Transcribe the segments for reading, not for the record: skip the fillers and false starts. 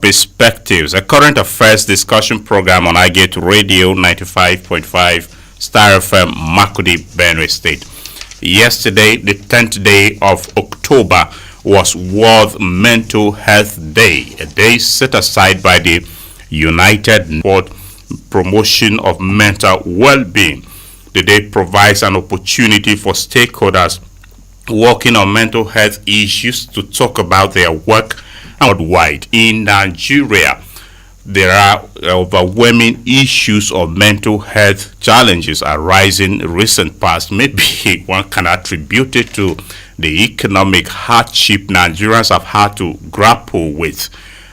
Perspectives, a current affairs discussion program on iGate Radio 95.5 Star FM, Makurdi, Benue State. Yesterday, the 10th day of October, was World Mental Health Day, a day set aside by the United Nations for promotion of mental well-being. The day provides an opportunity for stakeholders working on mental health issues to talk about their work worldwide. In Nigeria, there are overwhelming issues of mental health challenges arising in recent past. Maybe one can attribute it to the economic hardship Nigerians have had to grapple with.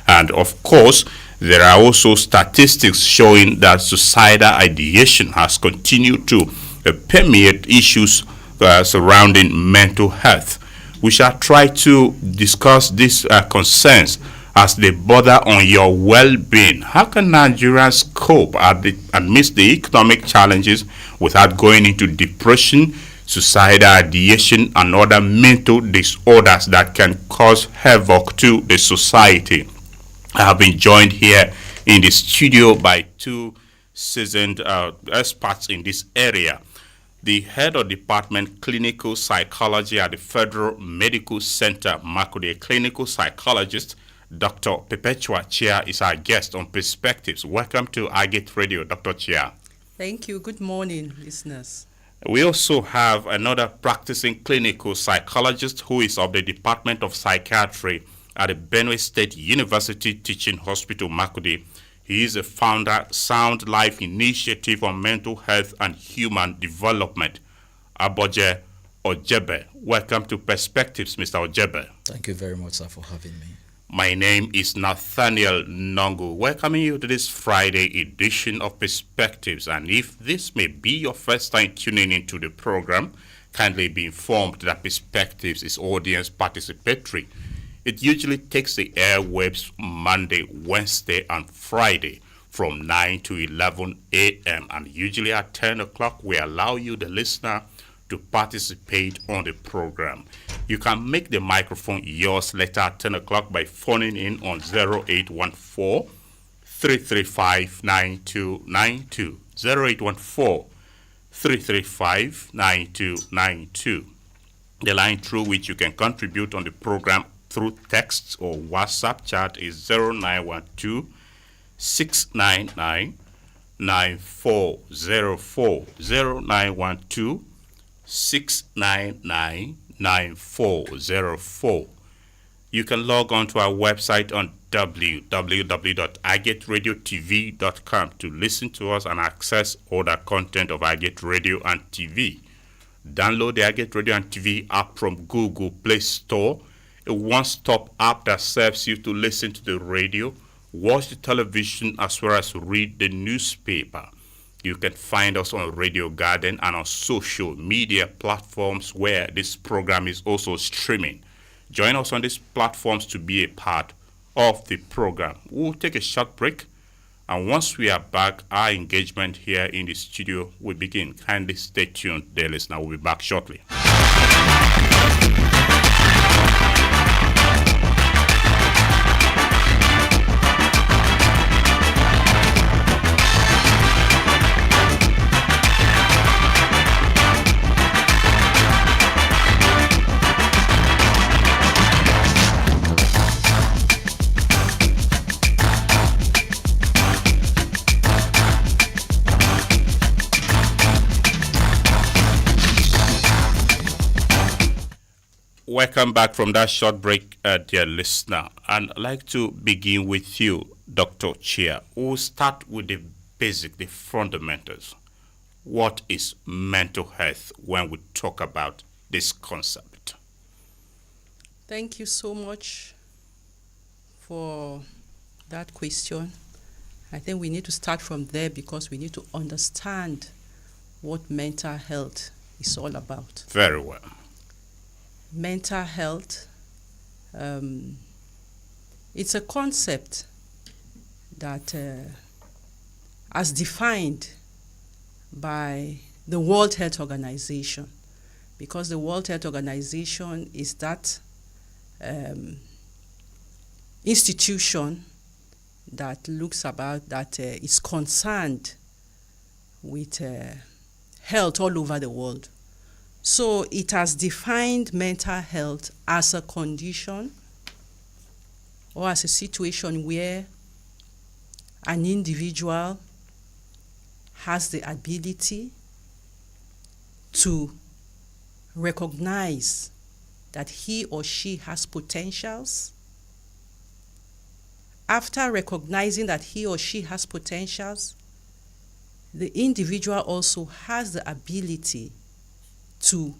And of course, there are also statistics showing that suicidal ideation has continued to permeate issues surrounding mental health. We shall try to discuss these concerns as they border on your well-being. How can Nigerians cope amidst the economic challenges without going into depression, suicidal ideation, and other mental disorders that can cause havoc to the society? I have been joined here in the studio by two seasoned experts in this area. The head of Department Clinical Psychology at the Federal Medical Center, Makurdi, a clinical psychologist, Dr. Perpetual Chia, is our guest on Perspectives. Welcome to iGate Radio, Dr. Chia. Thank you. Good morning, listeners. We also have another practicing clinical psychologist who is of the Department of Psychiatry at the Benue State University Teaching Hospital, Makurdi. He is a founder, Sound Life Initiative on Mental Health and Human Development. Aboje Ojebe. Welcome to Perspectives, Mr. Ojebe. Thank you very much, sir, for having me. My name is Nathaniel Nongu, welcoming you to this Friday edition of Perspectives. And if this may be your first time tuning into the program, kindly be informed that Perspectives is audience participatory. It usually takes the airwaves Monday, Wednesday, and Friday from 9 to 11 a.m. And usually at 10 o'clock, we allow you, the listener, to participate on the program. You can make the microphone yours later at 10 o'clock by phoning in on 0814 335 9292. 0814 335 9292. The line through which you can contribute on the program through text or WhatsApp chat is 0912 699 9404. 0912 699 9404. You can log on to our website on www.iGateRadioTV.com to listen to us and access all the content of iGate Radio and TV. Download the iGate Radio and TV app from Google Play Store, a one-stop app that serves you to listen to the radio, watch the television, as well as read the newspaper. You can find us on Radio Garden and on social media platforms where this program is also streaming. Join us on these platforms to be a part of the program. We'll take a short break, and once we are back, our engagement here in the studio will begin. Kindly stay tuned, dear listener. We'll be back shortly. Welcome back from that short break, dear listener. And I'd like to begin with you, Dr. Chia. We'll start with the basic, the fundamentals. What is mental health when we talk about this concept? Thank you so much for that question. I think we need to start from there because we need to understand what mental health is all about. Very well. Mental health, it's a concept that, as defined by the World Health Organization, because the World Health Organization is that institution that looks about that is concerned with health all over the world. So it has defined mental health as a condition or as a situation where an individual has the ability to recognize that he or she has potentials. After recognizing that he or she has potentials, the individual also has the ability to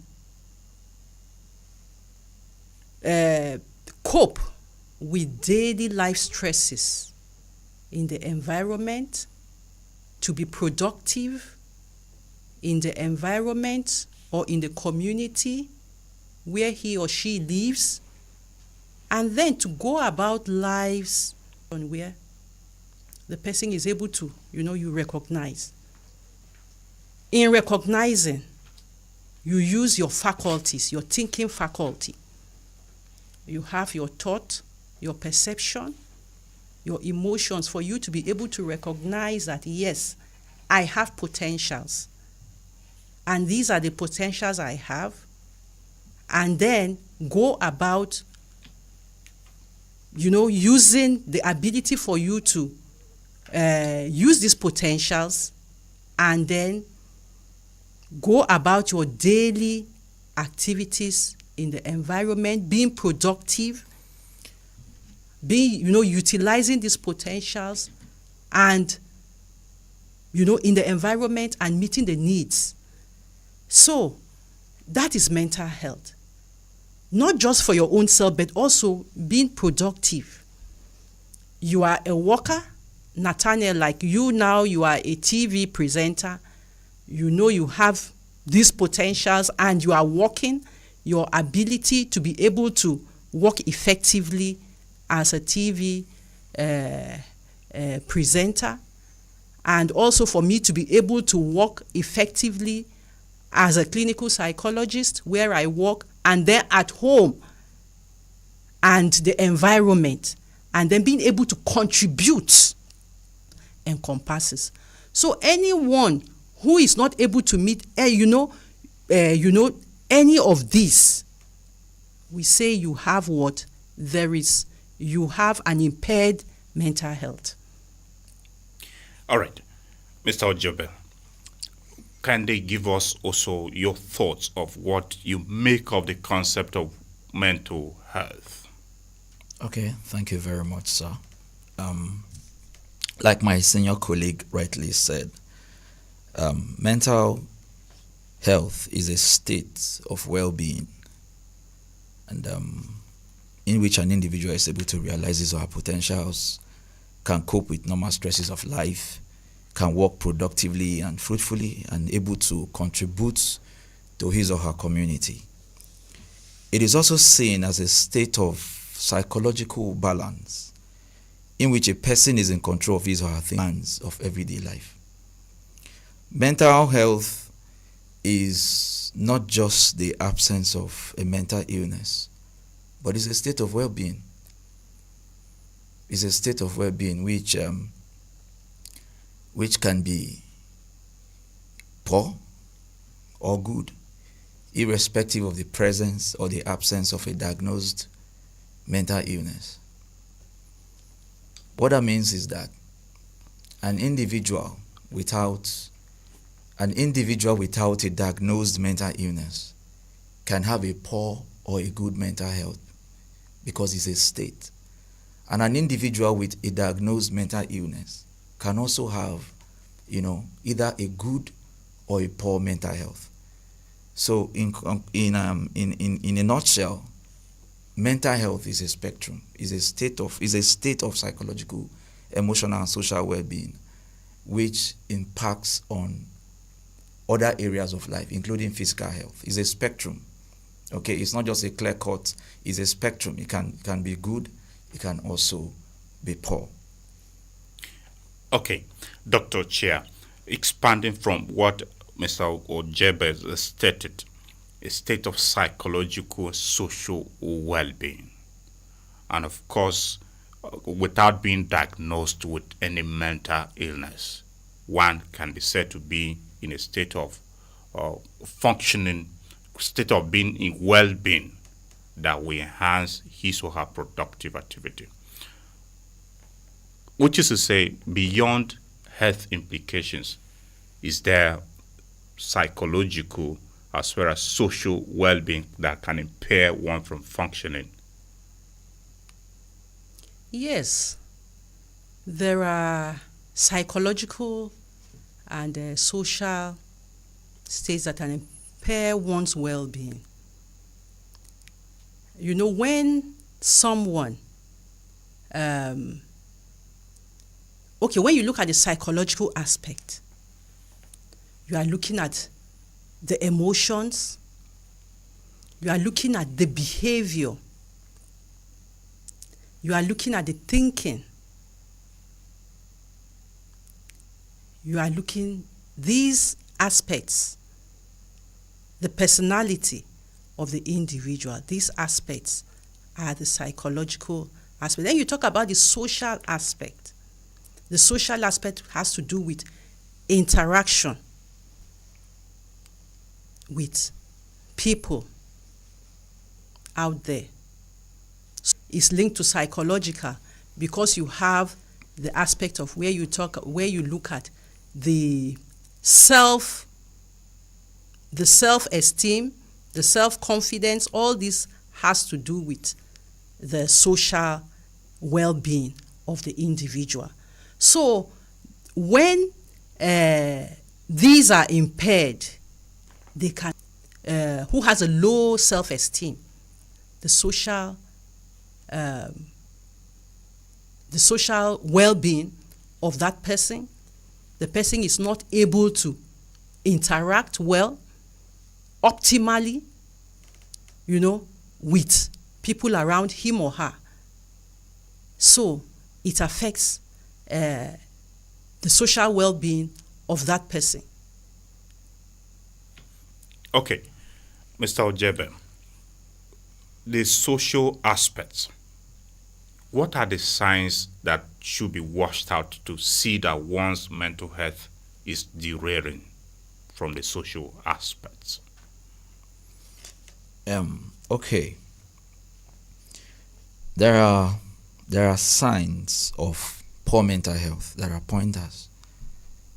cope with daily life stresses in the environment, to be productive in the environment or in the community where he or she lives, and then to go about lives where the person is able to, you recognize. In recognizing, you use your faculties, your thinking faculty. You have your thought, your perception, your emotions for you to be able to recognize that, yes, I have potentials. And these are the potentials I have. And then go about, using the ability for you to use these potentials and then go about your daily activities in the environment, being productive, utilizing these potentials and, in the environment and meeting the needs. So that is mental health. Not just for your own self, but also being productive. You are a worker, Nathaniel, like you now, you are a TV presenter. You have these potentials and you are working. Your ability to be able to work effectively as a TV presenter, and also for me to be able to work effectively as a clinical psychologist where I work, and then at home and the environment, and then being able to contribute encompasses. So anyone who is not able to meet, any of these, we say you have what? You have an impaired mental health. All right. Mr. Ojebe, can they give us also your thoughts of what you make of the concept of mental health? Okay, thank you very much, sir. Like my senior colleague rightly said, mental health is a state of well-being, and in which an individual is able to realize his or her potentials, can cope with normal stresses of life, can work productively and fruitfully, and able to contribute to his or her community. It is also seen as a state of psychological balance in which a person is in control of his or her things of everyday life. Mental health is not just the absence of a mental illness, but it's a state of well-being. It's a state of well-being which can be poor or good, irrespective of the presence or the absence of a diagnosed mental illness. What that means is that an individual without a diagnosed mental illness can have a poor or a good mental health because it's a state. And an individual with a diagnosed mental illness can also have, either a good or a poor mental health. So in a nutshell, mental health is a spectrum, is a state of psychological, emotional, and social well-being, which impacts on other areas of life, including physical health. It's a spectrum. Okay, it's not just a clear cut, it's a spectrum. It can be good, it can also be poor. Okay, Dr. Chia, expanding from what Mr. Ojebe stated, a state of psychological social well-being. And of course, without being diagnosed with any mental illness, one can be said to be in a state of functioning, state of being in well-being that will enhance his or her productive activity. Which is to say, beyond health implications, is there psychological as well as social well-being that can impair one from functioning? Yes, there are psychological and social states that can impair one's well-being. You know, when someone, when you look at the psychological aspect, you are looking at the emotions, you are looking at the behavior, you are looking at the thinking, you are looking these aspects, the personality of the individual. These aspects are the psychological aspect. Then you talk about the social aspect. The social aspect has to do with interaction with people out there. It's linked to psychological because you have the aspect of where you look at the self-esteem, the self-confidence. All this has to do with the social well-being of the individual. So when these are impaired, they can, who has a low self-esteem, the social well-being of that person, the person is not able to interact well, optimally, with people around him or her. So it affects the social well-being of that person. Okay, Mr. Ojebe, the social aspects, what are the signs that should be washed out to see that one's mental health is derailing from the social aspects? Okay. There are signs of poor mental health. There are pointers,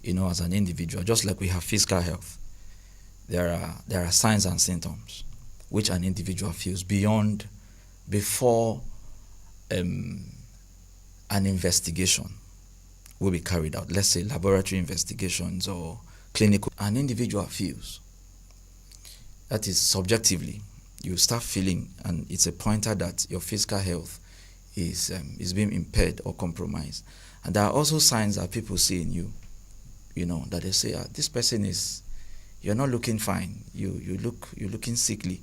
as an individual, just like we have physical health. There are signs and symptoms which an individual feels before an investigation will be carried out. Let's say laboratory investigations or clinical. An individual feels. That is subjectively. You start feeling, and it's a pointer that your physical health is being impaired or compromised. And there are also signs that people see in you, that they say, this person you're not looking fine. You're looking sickly.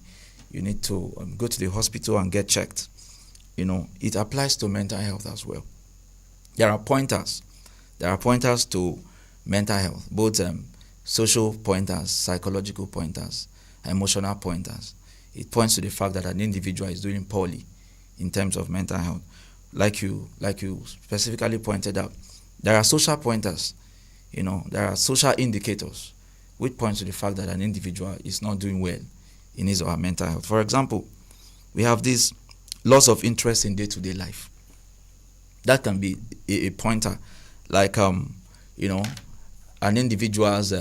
You need to go to the hospital and get checked. It applies to mental health as well. There are pointers. There are pointers to mental health, both social pointers, psychological pointers, emotional pointers. It points to the fact that an individual is doing poorly in terms of mental health. Like you specifically pointed out, there are social pointers. There are social indicators which points to the fact that an individual is not doing well in his or her mental health. For example, we have this loss of interest in day-to-day life. That can be a pointer, like an individual's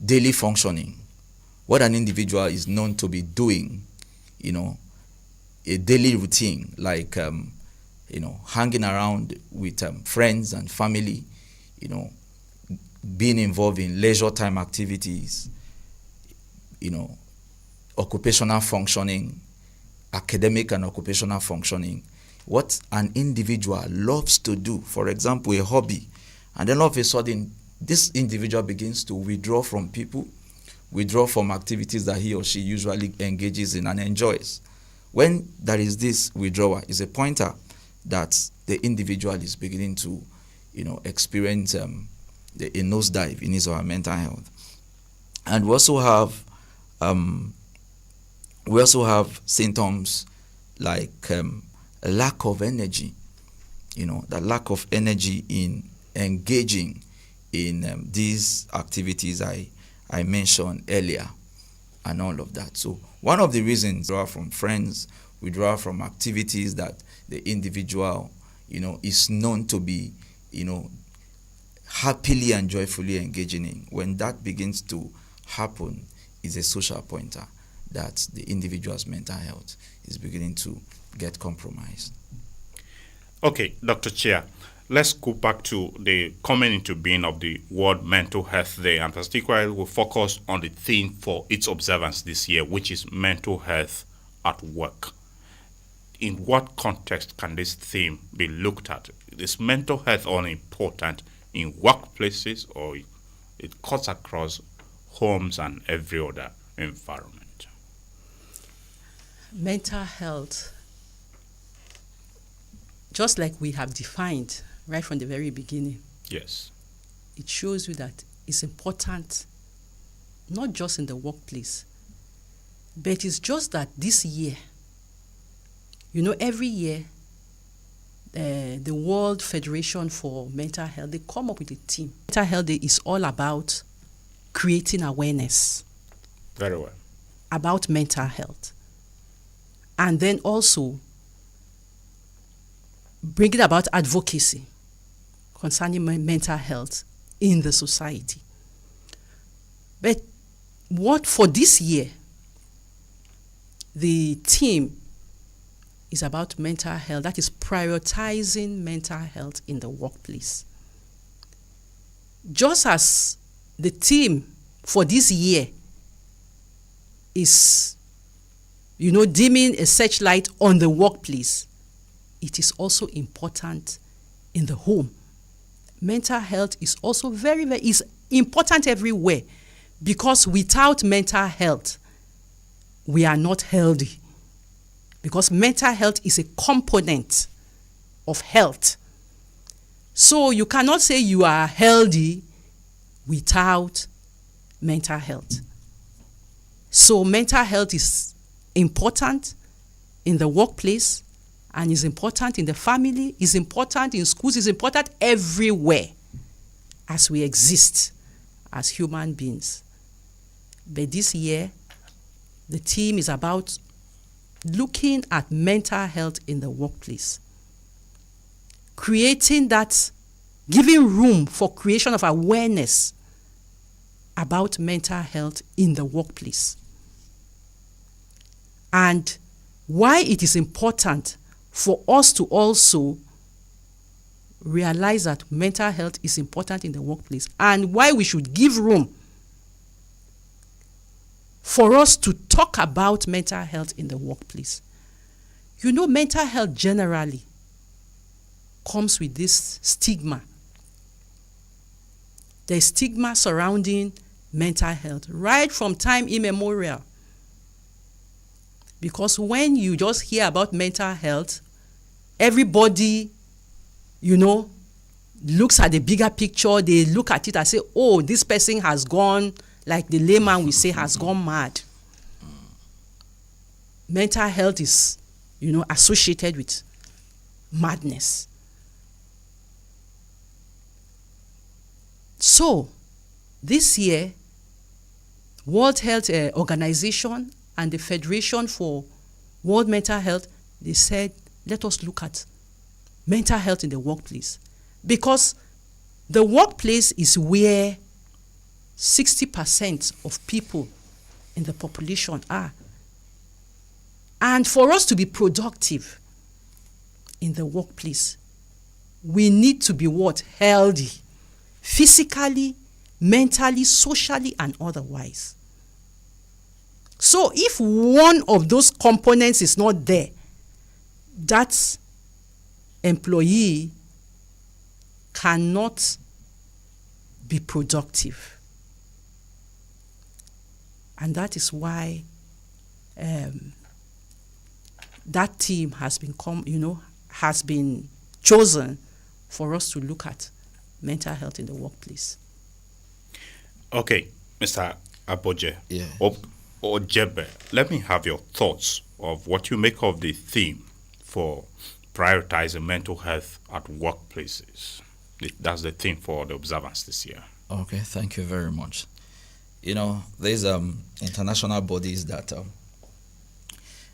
daily functioning. What an individual is known to be doing, a daily routine, like hanging around with friends and family, being involved in leisure time activities, occupational functioning, academic and occupational functioning, what an individual loves to do, for example, a hobby, and then all of a sudden, this individual begins to withdraw from people, withdraw from activities that he or she usually engages in and enjoys. When there is this withdrawal, is a pointer that the individual is beginning to, experience a nosedive in his or her mental health. And we also have symptoms like a lack of energy the lack of energy in engaging in these activities I mentioned earlier and all of that. So one of the reasons we draw from friends, we draw from activities that the individual, is known to be, happily and joyfully engaging in. When that begins to happen, is a social pointer that the individual's mental health is beginning to get compromised. Okay, Dr. Chia, let's go back to the coming into being of the World Mental Health Day, and particularly we'll focus on the theme for its observance this year, which is mental health at work. In what context can this theme be looked at? Is mental health only important in workplaces, or it cuts across homes and every other environment? Mental health, just like we have defined right from the very beginning, Yes. it shows you that it's important, not just in the workplace, but it's just that this year, every year, the World Federation for Mental Health, they come up with a theme. Mental Health Day is all about creating awareness. Very well. About mental health. And then also bringing about advocacy concerning mental health in the society. But what for this year, the theme is about mental health, that is prioritizing mental health in the workplace. Just as the theme for this year is, dimming a searchlight on the workplace, it is also important in the home. Mental health is also very, very is important everywhere, because without mental health, we are not healthy. Because mental health is a component of health. So you cannot say you are healthy without mental health. So mental health is important in the workplace, and is important in the family, is important in schools, is important everywhere as we exist as human beings. But this year, the theme is about looking at mental health in the workplace. Creating that, giving room for creation of awareness about mental health in the workplace. And why it is important for us to also realize that mental health is important in the workplace, and why we should give room for us to talk about mental health in the workplace. Mental health generally comes with this stigma. There's stigma surrounding mental health right from time immemorial. Because when you just hear about mental health, everybody, looks at the bigger picture. They look at it and say, oh, this person has gone, like the layman we say, has gone mad. Mental health is, associated with madness. So, this year, World Health Organization and the Federation for World Mental Health, they said, let us look at mental health in the workplace. Because the workplace is where 60% of people in the population are. And for us to be productive in the workplace, we need to be what? Healthy. Physically, mentally, socially, and otherwise. So if one of those components is not there, that employee cannot be productive. And that is why that theme has been chosen for us to look at mental health in the workplace. Okay, Mr. Aboje Ojebe, let me have your thoughts of what you make of the theme for prioritizing mental health at workplaces. That's the theme for the observance this year. Okay, thank you very much. You know, there's international bodies that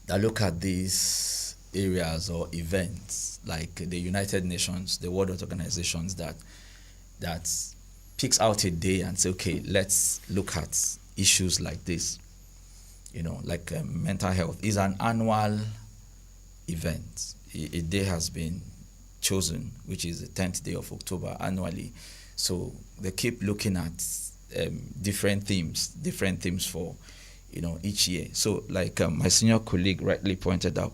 look at these areas or events, like the United Nations, the World Health Organizations, that picks out a day and say, okay, let's look at issues like this. You know, like mental health is an annual event. A day has been chosen, which is the 10th day of October annually. So they keep looking at different themes for, you know, each year. So like my senior colleague rightly pointed out,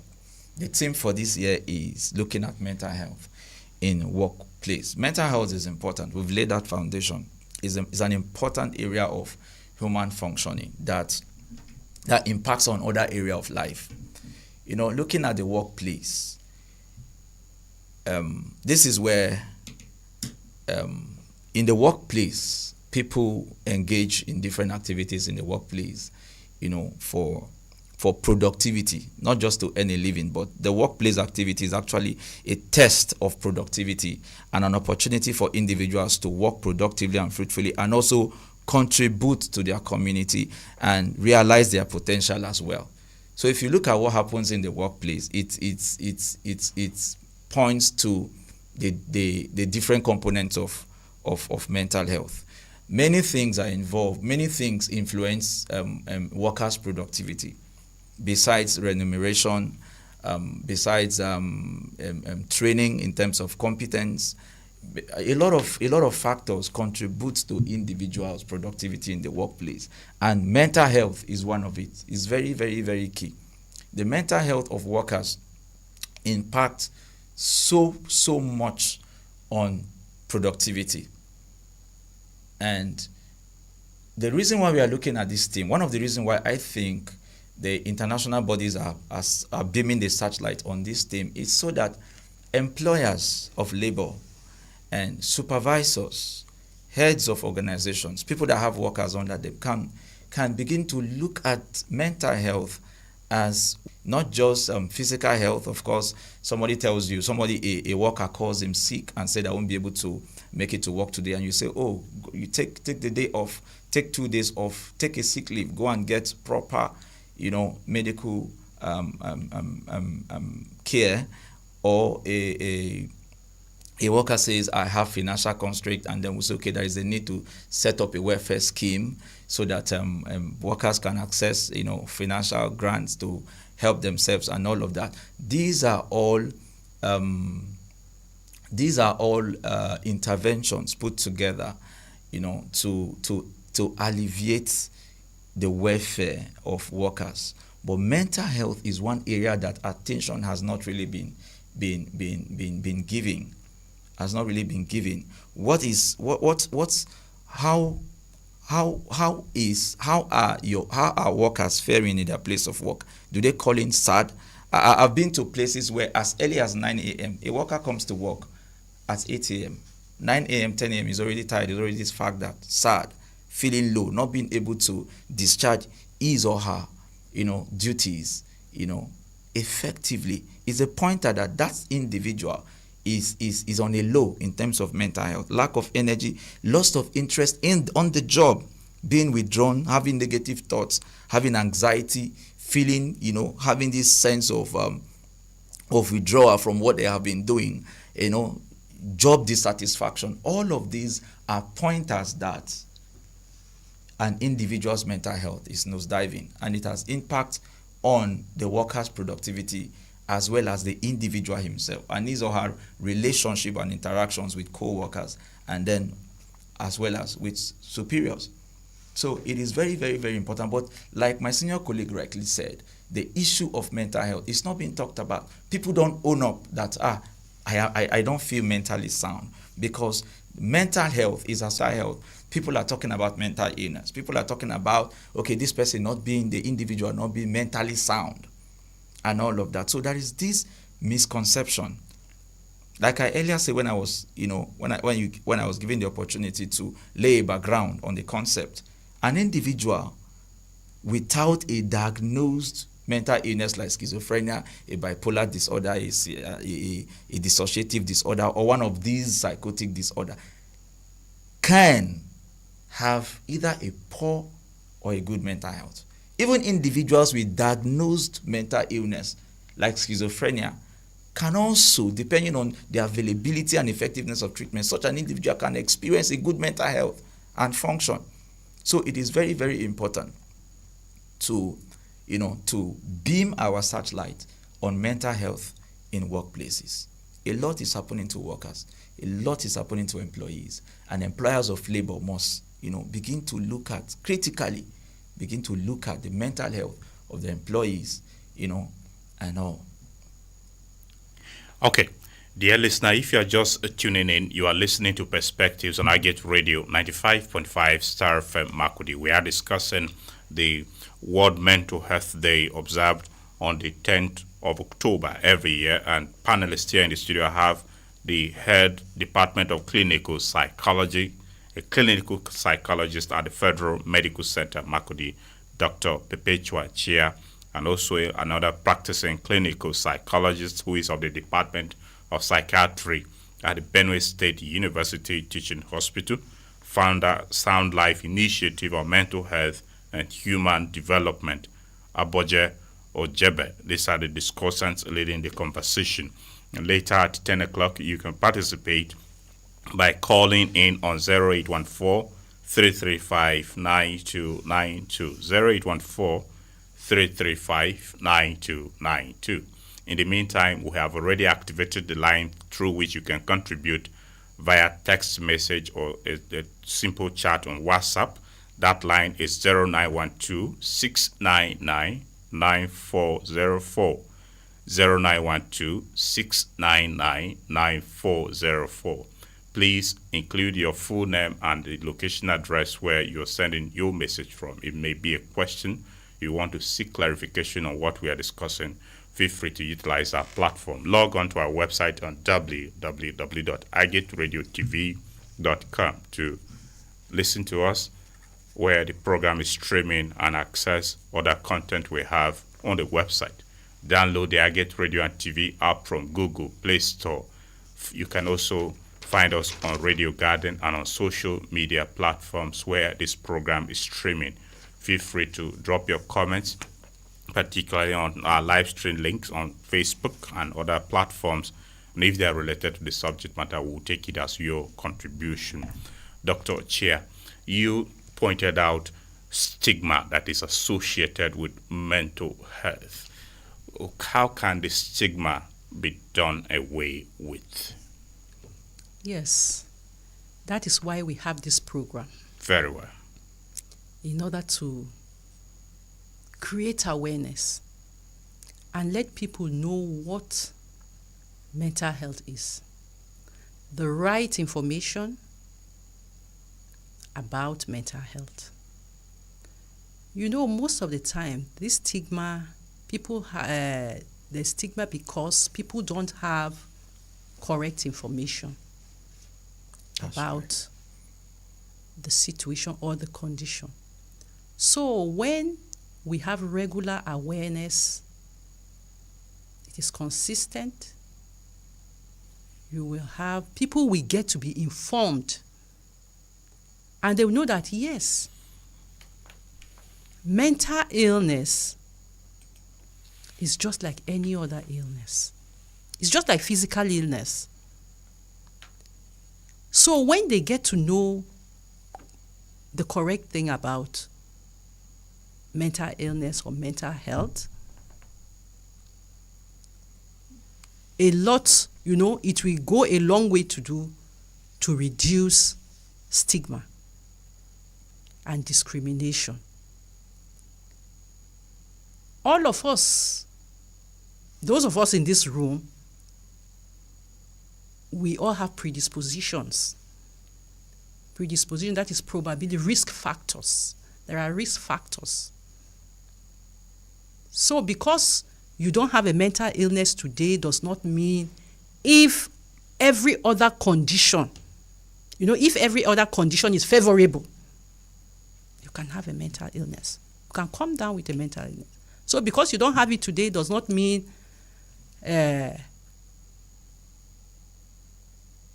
the theme for this year is looking at mental health in workplace. Mental health is important. We've laid that foundation. It's an important area of human functioning that impacts on other area of life. You know, looking at the workplace, this is where in the workplace, people engage in different activities in the workplace, you know, for productivity, not just to earn a living, but the workplace activity is actually a test of productivity and an opportunity for individuals to work productively and fruitfully and also contribute to their community and realize their potential as well. So if you look at what happens in the workplace, it points to the different components of mental health. Many things are involved. Many things influence workers' productivity. Besides remuneration, besides training in terms of competence, a lot of factors contribute to individuals' productivity in the workplace, and mental health is one of it. It's very, very, very key. The mental health of workers impact so much on productivity. And the reason why we are looking at this theme, one of the reasons why I think the international bodies are beaming the searchlight on this theme is so that employers of labor and supervisors, heads of organizations, people that have workers under them can begin to look at mental health as not just physical health. Of course, somebody tells you, a worker calls him sick and said, I won't be able to make it to work today. And you say, oh, you take the day off, take 2 days off, take a sick leave, go and get proper, you know, medical care. Or a worker says, I have financial constraint, and then we say, okay, there is a need to set up a welfare scheme so that workers can access, you know, financial grants to help themselves and all of that. These are all interventions put together, you know, to alleviate the welfare of workers. But mental health is one area that attention has not really been given. Has not really been given. How are workers faring in their place of work? Do they call in sad? I've been to places where as early as 9 a.m. a worker comes to work at 8 a.m. 9 a.m., 10 a.m. is already tired, is already fagged out, sad, feeling low, not being able to discharge his or her, you know, duties, you know, effectively. Is a pointer that individual is on a low in terms of mental health, lack of energy, loss of interest on the job, being withdrawn, having negative thoughts, having anxiety, feeling, you know, having this sense of withdrawal from what they have been doing, you know, job dissatisfaction. All of these are pointers that an individual's mental health is nosediving, and it has impact on the worker's productivity as well as the individual himself and his or her relationship and interactions with co-workers, and then as well as with superiors. So it is very, very, very important. But like my senior colleague rightly said, the issue of mental health is not being talked about. People don't own up that, I don't feel mentally sound, because mental health is aside health. People are talking about mental illness. People are talking about, okay, this person not being the individual, not being mentally sound, and all of that. So there is this misconception. Like I earlier said, when I was, you know, when I was given the opportunity to lay a background on the concept, an individual without a diagnosed mental illness like schizophrenia, a bipolar disorder, a dissociative disorder, or one of these psychotic disorder, can have either a poor or a good mental health. Even individuals with diagnosed mental illness like schizophrenia can also, depending on the availability and effectiveness of treatment, such an individual can experience a good mental health and function. So it is very, very important to beam our searchlight on mental health in workplaces. A lot is happening to workers. A lot is happening to employees. And employers of labor must, begin to look at the mental health of the employees, and all. Okay. Dear listener, if you are just tuning in, you are listening to Perspectives on Agate Radio 95.5 Star FM Makurdi. We are discussing the World Mental Health Day observed on the 10th of October every year. And panelists here in the studio have the head Department of Clinical Psychology, a clinical psychologist at the Federal Medical Center, Makurdi, Dr. Perpetual Chia, and also another practicing clinical psychologist who is of the Department of Psychiatry at the Benue State University Teaching Hospital, founder Sound Life Initiative on Mental Health and Human Development, Aboje Ojebe. These are the discussants leading the conversation. And later at 10 o'clock, you can participate by calling in on 0814-335-9292, 0814-335-9292. In the meantime, we have already activated the line through which you can contribute via text message or a simple chat on WhatsApp. That line is 0912-699-9404, 0912-699-9404. Please include your full name and the location address where you're sending your message from. It may be a question you want to seek clarification on what we are discussing. Feel free to utilize our platform. Log on to our website on www.agateradio.tv.com to listen to us, where the program is streaming, and access other content we have on the website. Download the Agate Radio and TV app from Google Play Store. You can also find us on Radio Garden and on social media platforms where this program is streaming. Feel free to drop your comments, particularly on our live stream links on Facebook and other platforms. And if they are related to the subject matter, we'll take it as your contribution. Dr. Chia, you pointed out stigma that is associated with mental health. How can the stigma be done away with? Yes, that is why we have this program. Very well. In order to create awareness and let people know what mental health is, the right information about mental health. Most of the time, this stigma, the stigma because people don't have correct information about the situation or the condition. So when we have regular awareness, it is consistent, people will get to be informed, and they will know that, yes, mental illness is just like any other illness. It's just like physical illness. So when they get to know the correct thing about mental illness or mental health, it will go a long way to reduce stigma and discrimination. All of us, those of us in this room, we all have predispositions. Predisposition, that is probably risk factors. There are risk factors. So because you don't have a mental illness today does not mean if every other condition, if every other condition is favorable, you can have a mental illness. You can come down with a mental illness. So because you don't have it today does not mean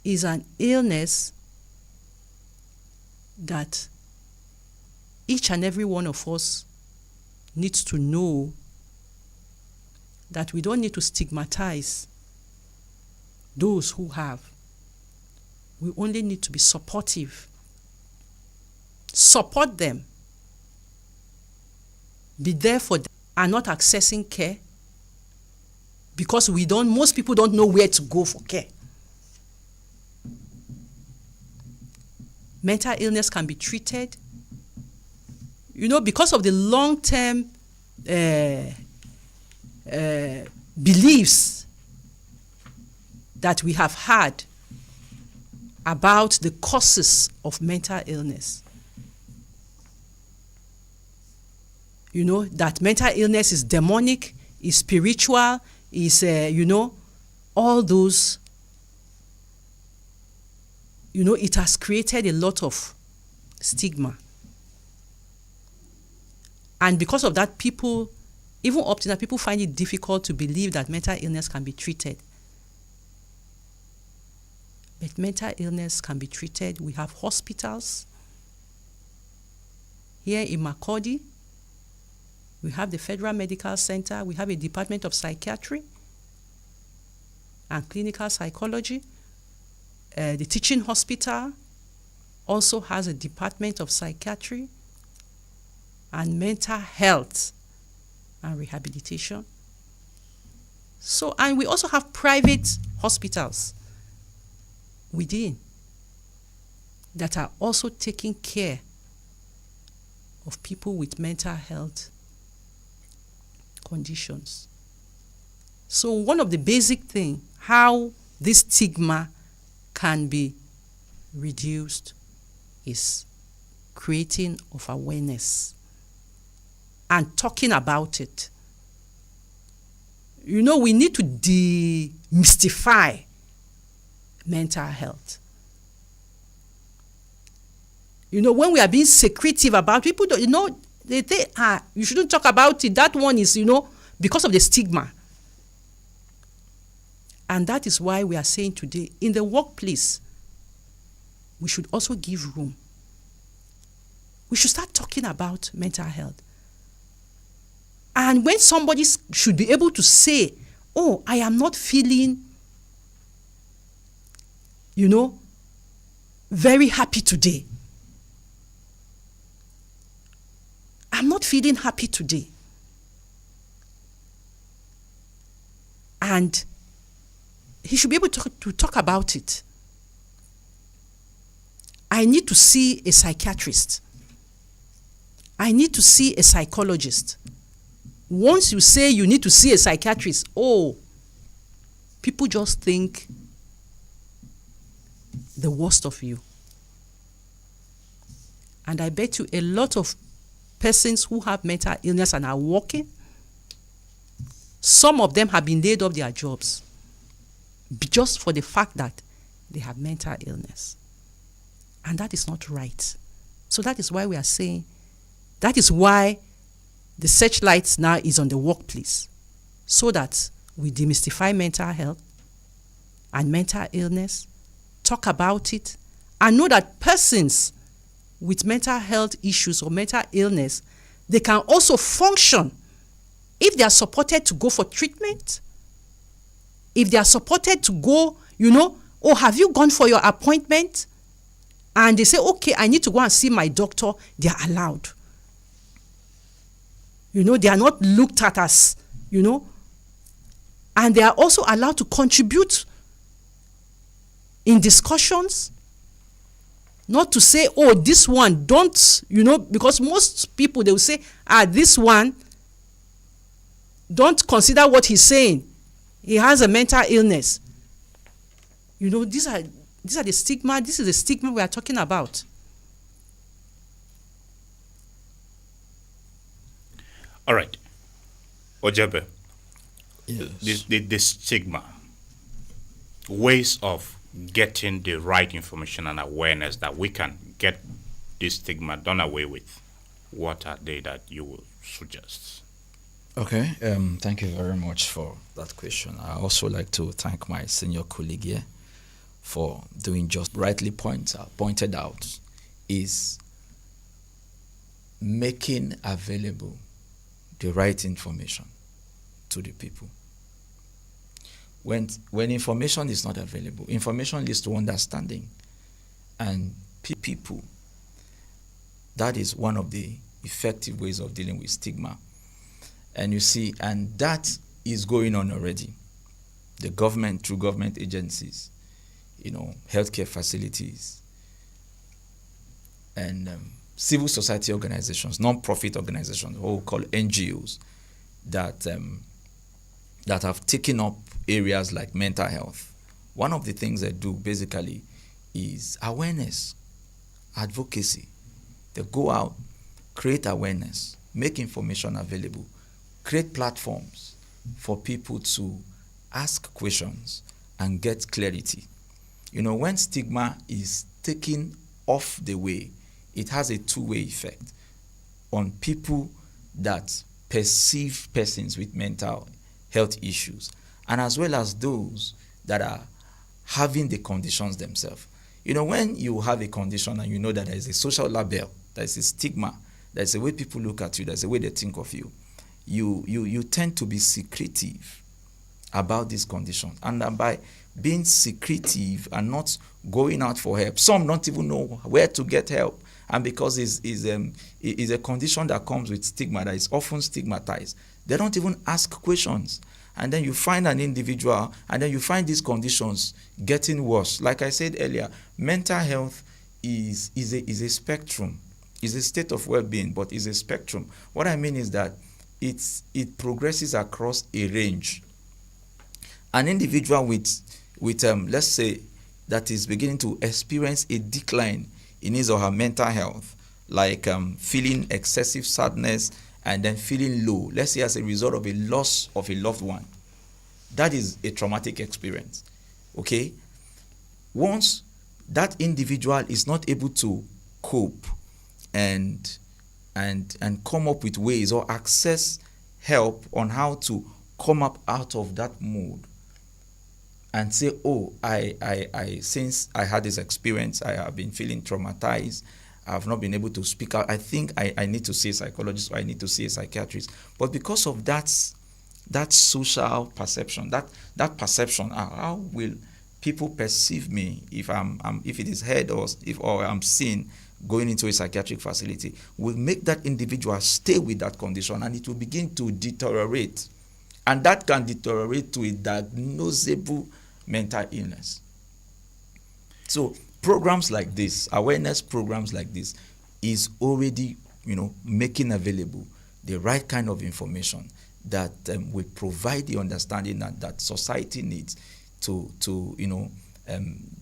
is an illness that each and every one of us needs to know that we don't need to stigmatize those who have. We only need to be supportive. Support them. Be there for them and not accessing care because most people don't know where to go for care. Mental illness can be treated, because of the long-term beliefs that we have had about the causes of mental illness. That mental illness is demonic, is spiritual, is, all those. It has created a lot of stigma. And because of that, people, even up to now, people find it difficult to believe that mental illness can be treated. But mental illness can be treated. We have hospitals. Here in Makurdi, we have the Federal Medical Center. We have a Department of Psychiatry and Clinical Psychology. The teaching hospital also has a Department of Psychiatry and Mental Health and Rehabilitation. So, and we also have private hospitals within that are also taking care of people with mental health conditions. So one of the basic things, how this stigma can be reduced, is creating of awareness and talking about it. We need to demystify mental health. When we are being secretive about people, they think, you shouldn't talk about it. That one is, because of the stigma. And that is why we are saying today, in the workplace, we should also give room. We should start talking about mental health. And when somebody should be able to say, oh, I am not feeling, very happy today. I'm not feeling happy today. And he should be able to talk about it. I need to see a psychiatrist. I need to see a psychologist. Once you say you need to see a psychiatrist, people just think the worst of you. And I bet you a lot of persons who have mental illness and are working, some of them have been laid off their jobs just for the fact that they have mental illness. And that is not right. So that is why we are saying, that is why the searchlight now is on the workplace, so that we demystify mental health and mental illness, talk about it, and know that persons with mental health issues or mental illness, they can also function if they are supported to go for treatment, if they are supported to go, have you gone for your appointment? And they say, okay, I need to go and see my doctor, they are allowed. They are not looked at as, and they are also allowed to contribute in discussions, not to say, oh, this one, don't, because most people, they will say, this one, don't consider what he's saying. He has a mental illness. These are the stigma. This is the stigma we are talking about. All right. Ojebe, Yes. the stigma, ways of getting the right information and awareness that we can get this stigma done away with, what are they that you will suggest? Okay, thank you very much for that question. I also like to thank my senior colleague here for doing just rightly pointed out is making available the right information to the people. When information is not available, information leads to understanding, and people, that is one of the effective ways of dealing with stigma. And you see, and that is going on already. The government, through government agencies, healthcare facilities, and civil society organizations, non-profit organizations, what we call NGOs, that have taken up areas like mental health. One of the things they do basically is awareness, advocacy. They go out, create awareness, make information available, create platforms for people to ask questions and get clarity. When stigma is taken off the way, it has a two-way effect on people that perceive persons with mental health issues, and as well as those that are having the conditions themselves. When you have a condition and you know that there is a social label, there is a stigma, there is a way people look at you, there is a way they think of you, you tend to be secretive about this condition. And by being secretive and not going out for help, some don't even know where to get help. And because it's a condition that comes with stigma, that is often stigmatized, they don't even ask questions. And then you find an individual, and then you find these conditions getting worse. Like I said earlier, mental health is a spectrum. It's a state of well-being, but it's a spectrum. What I mean is that it progresses across a range. An individual with let's say, that is beginning to experience a decline in his or her mental health, like feeling excessive sadness and then feeling low, let's say as a result of a loss of a loved one. That is a traumatic experience. Okay? Once that individual is not able to cope and come up with ways or access help on how to come up out of that mood and say, I since I had this experience, I have been feeling traumatized, I have not been able to speak out, I think I need to see a psychologist, or I need to see a psychiatrist. But because of that social perception, that perception, how will people perceive me if it is heard or I'm seen going into a psychiatric facility, will make that individual stay with that condition, and it will begin to deteriorate. And that can deteriorate to a diagnosable mental illness. So programs like this, awareness programs like this, is already, making available the right kind of information that will provide the understanding that society needs to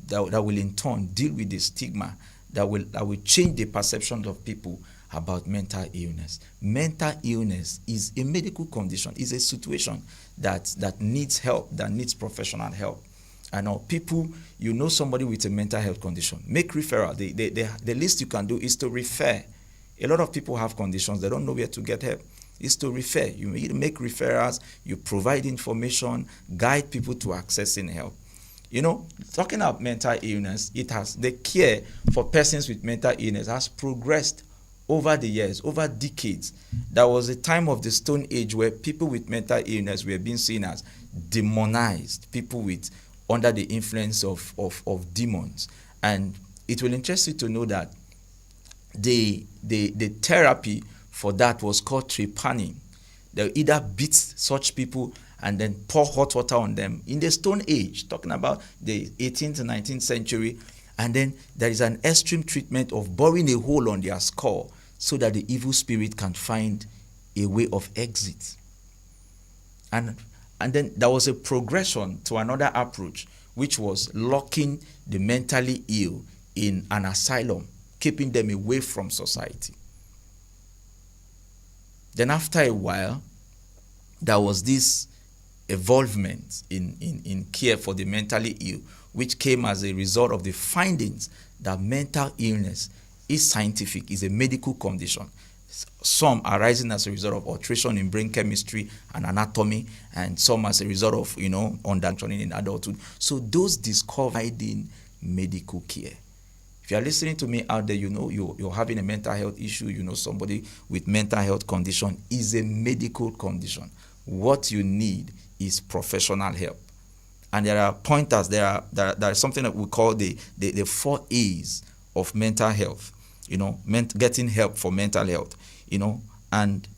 that will in turn deal with the stigma, that will change the perception of people about mental illness. Mental illness is a medical condition, is a situation that needs help, that needs professional help. And people, somebody with a mental health condition, make referral. The least you can do is to refer. A lot of people have conditions, they don't know where to get help. Is to refer. You make referrals, you provide information, guide people to accessing help. Talking about mental illness, the care for persons with mental illness has progressed over the years, over decades. There was a time of the Stone Age where people with mental illness were being seen as demonized, people under the influence of demons. And it will interest you to know that the therapy for that was called trepanning. They either beat such people and then pour hot water on them in the Stone Age, talking about the 18th and 19th century. And then there is an extreme treatment of boring a hole on their skull so that the evil spirit can find a way of exit. And then there was a progression to another approach, which was locking the mentally ill in an asylum, keeping them away from society. Then after a while, there was this evolvement in care for the mentally ill, which came as a result of the findings that mental illness is scientific, is a medical condition, Some arising as a result of alteration in brain chemistry and anatomy, and some as a result of, underfunctioning in adulthood. So those discovered in medical care. If you are listening to me out there, you're having a mental health issue, somebody with mental health condition is a medical condition. What you need is professional help. And there are pointers, there is something that we call the 4 A's of mental health, getting help for mental health, and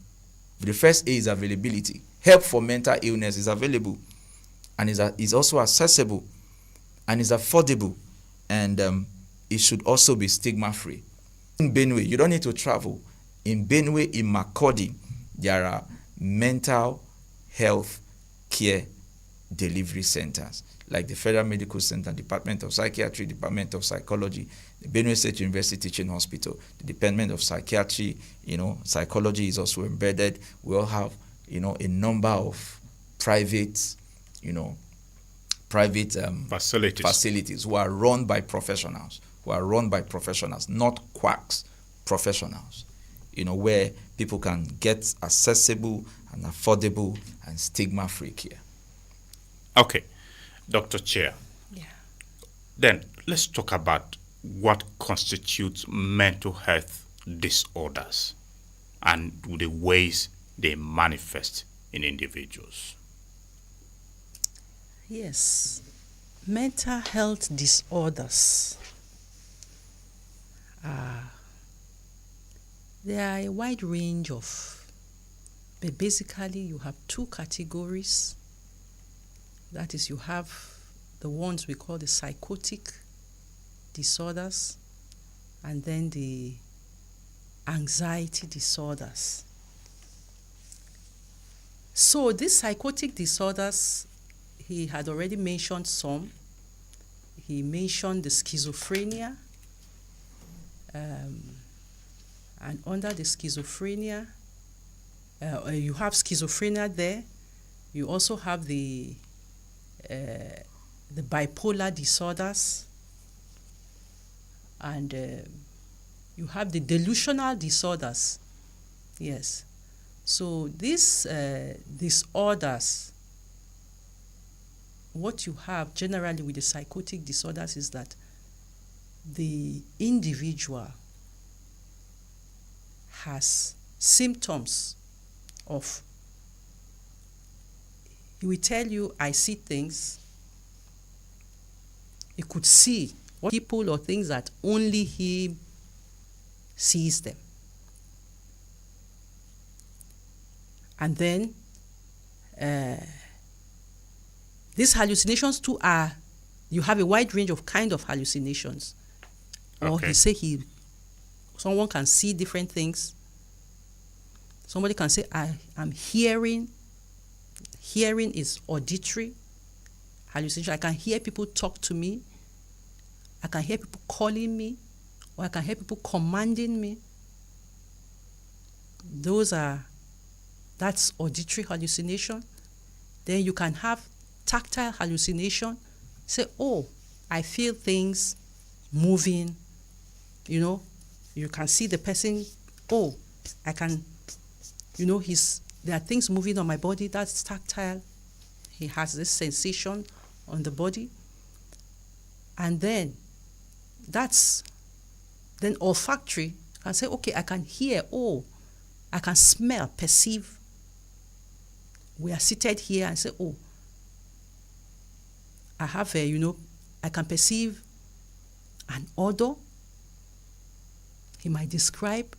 the first A is availability. Help for mental illness is available and is also accessible and is affordable, and it should also be stigma-free. In Benue, you don't need to travel. In Benue, in Makurdi, there are mental health care delivery centers, like the Federal Medical Center, Department of Psychiatry, Department of Psychology, the Benue State University Teaching Hospital, the Department of Psychiatry, Psychology is also embedded. We all have, a number of private facilities who are run by professionals, not quacks, professionals, where people can get accessible and affordable and stigma-free care. Okay, Dr. Chia. Yeah. Then let's talk about what constitutes mental health disorders and the ways they manifest in individuals. Yes, mental health disorders. There are a wide range of, but basically you have 2 categories. That is, you have the ones we call the psychotic disorders, and then the anxiety disorders. So these psychotic disorders, he had already mentioned some. He mentioned the schizophrenia, and under the schizophrenia, you have schizophrenia there. You also have the bipolar disorders, and you have the delusional disorders. Yes. So these disorders, what you have generally with the psychotic disorders is that the individual has symptoms of, he will tell you, I see things. He could see what people or things that only he sees them. And then these hallucinations too are, you have a wide range of kind of hallucinations. Or Okay. he say someone can see different things. Somebody can say, I'm hearing. Hearing is auditory hallucination. I can hear people talk to me. I can hear people calling me, or I can hear people commanding me. That's auditory hallucination. Then you can have tactile hallucination. Say, I feel things moving. You can see the person, I can, there are things moving on my body. That's tactile. He has this sensation on the body. And then olfactory. I can say, I can hear, I can smell, perceive. We are seated here and say, I have I can perceive an odor. He might describe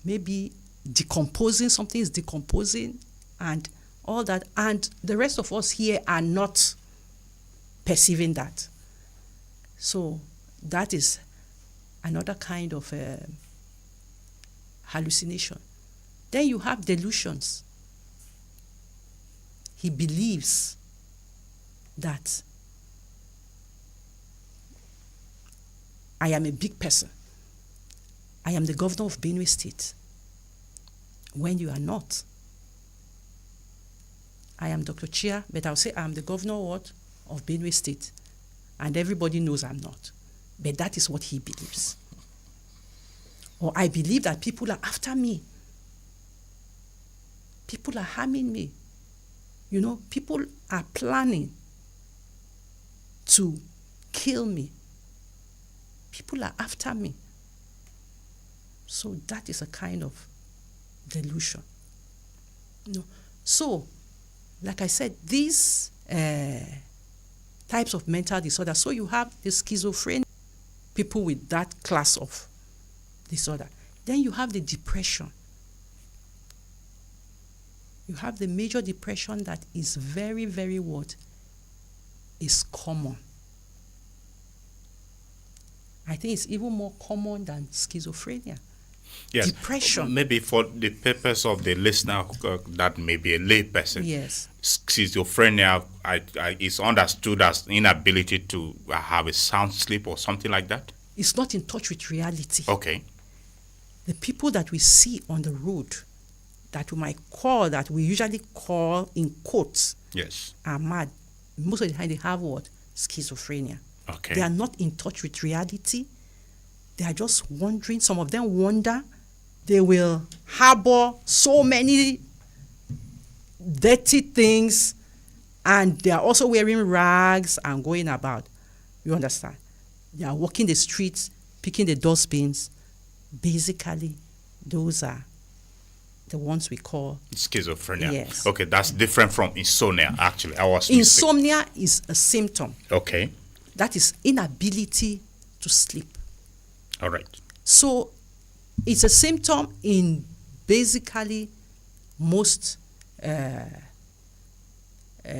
maybe something is decomposing and all that. And the rest of us here are not perceiving that. So that is another kind of hallucination. Then you have delusions. He believes that I am a big person. I am the governor of Benue State, when you are not. I am Dr. Chia, but I'll say I'm the governor of Benue State, and everybody knows I'm not. But that is what he believes. Or I believe that people are after me. People are harming me. People are planning to kill me. People are after me. So that is a kind of delusion. So, like I said, these types of mental disorder. So you have the schizophrenia, people with that class of disorder. Then you have the depression. You have the major depression that is very, very what is common. I think it's even more common than schizophrenia. Yes. Depression. Maybe for the purpose of the listener that may be a lay person. Yes. Schizophrenia is understood as inability to have a sound sleep or something like that. It's not in touch with reality. Okay. The people that we see on the road that we usually call in quotes, yes, are mad. Most of the time they have what? Schizophrenia. Okay. They are not in touch with reality. They are just wandering. Some of them wander. They will harbor so many dirty things, and they are also wearing rags and going about. You understand? They are walking the streets, picking the dustbins. Basically, those are the ones we call schizophrenia. Yes. Okay, that's different from insomnia, actually. Insomnia is a symptom. Okay. That is inability to sleep. All right. So it's a symptom in basically most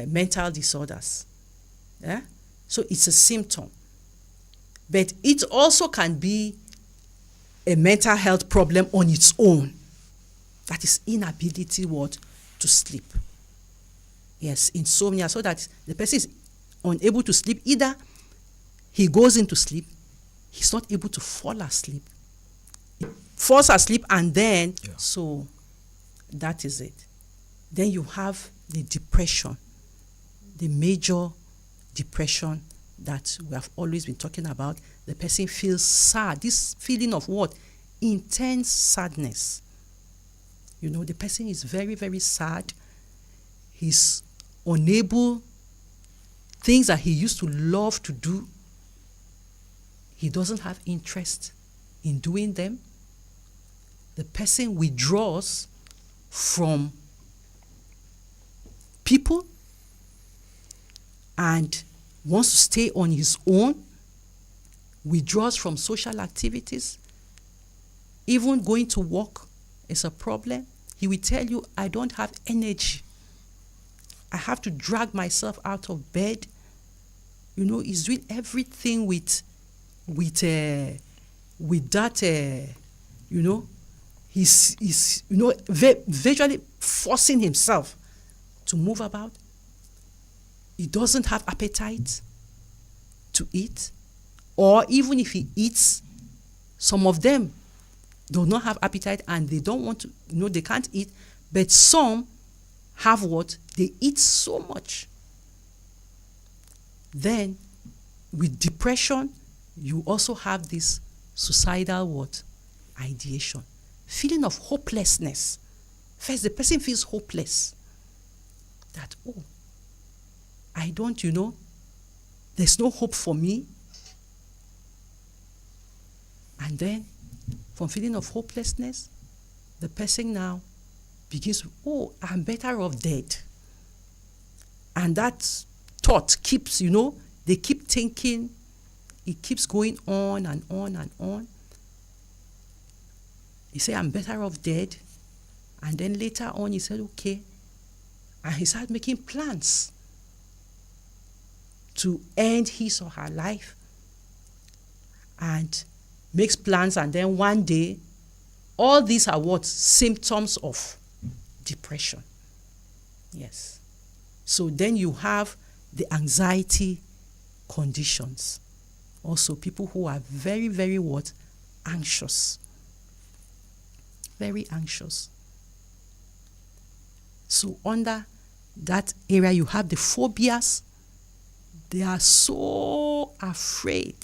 mental disorders. Yeah? So it's a symptom. But it also can be a mental health problem on its own. That is inability to sleep. Yes, insomnia, so that the person is unable to sleep. Either he goes into sleep, he's not able to fall asleep. He falls asleep and then, so that is it. Then you have the depression, the major depression that we have always been talking about. The person feels sad. This feeling of what? Intense sadness. The person is very, very sad. He's unable, things that he used to love to do, he doesn't have interest in doing them. The person withdraws from people and wants to stay on his own, withdraws from social activities. Even going to work is a problem. He will tell you, I don't have energy. I have to drag myself out of bed. He's doing everything with that, he's virtually forcing himself to move about. He doesn't have appetite to eat, or even if he eats, some of them do not have appetite and they don't want to, they can't eat, but some have what? They eat so much. Then, with depression, you also have this suicidal ideation. Feeling of hopelessness. First, the person feels hopeless. That, I don't, there's no hope for me. And then, from feeling of hopelessness, the person now begins, I'm better off dead. And that thought keeps, they keep thinking, it keeps going on and on and on. He said, I'm better off dead. And then later on, he said, okay. And he started making plans to end his or her life. And makes plans, and then one day, all these are what? Symptoms of depression. Yes. So then you have the anxiety conditions. Also, people who are very, very anxious. Very anxious. So under that area, you have the phobias. They are so afraid.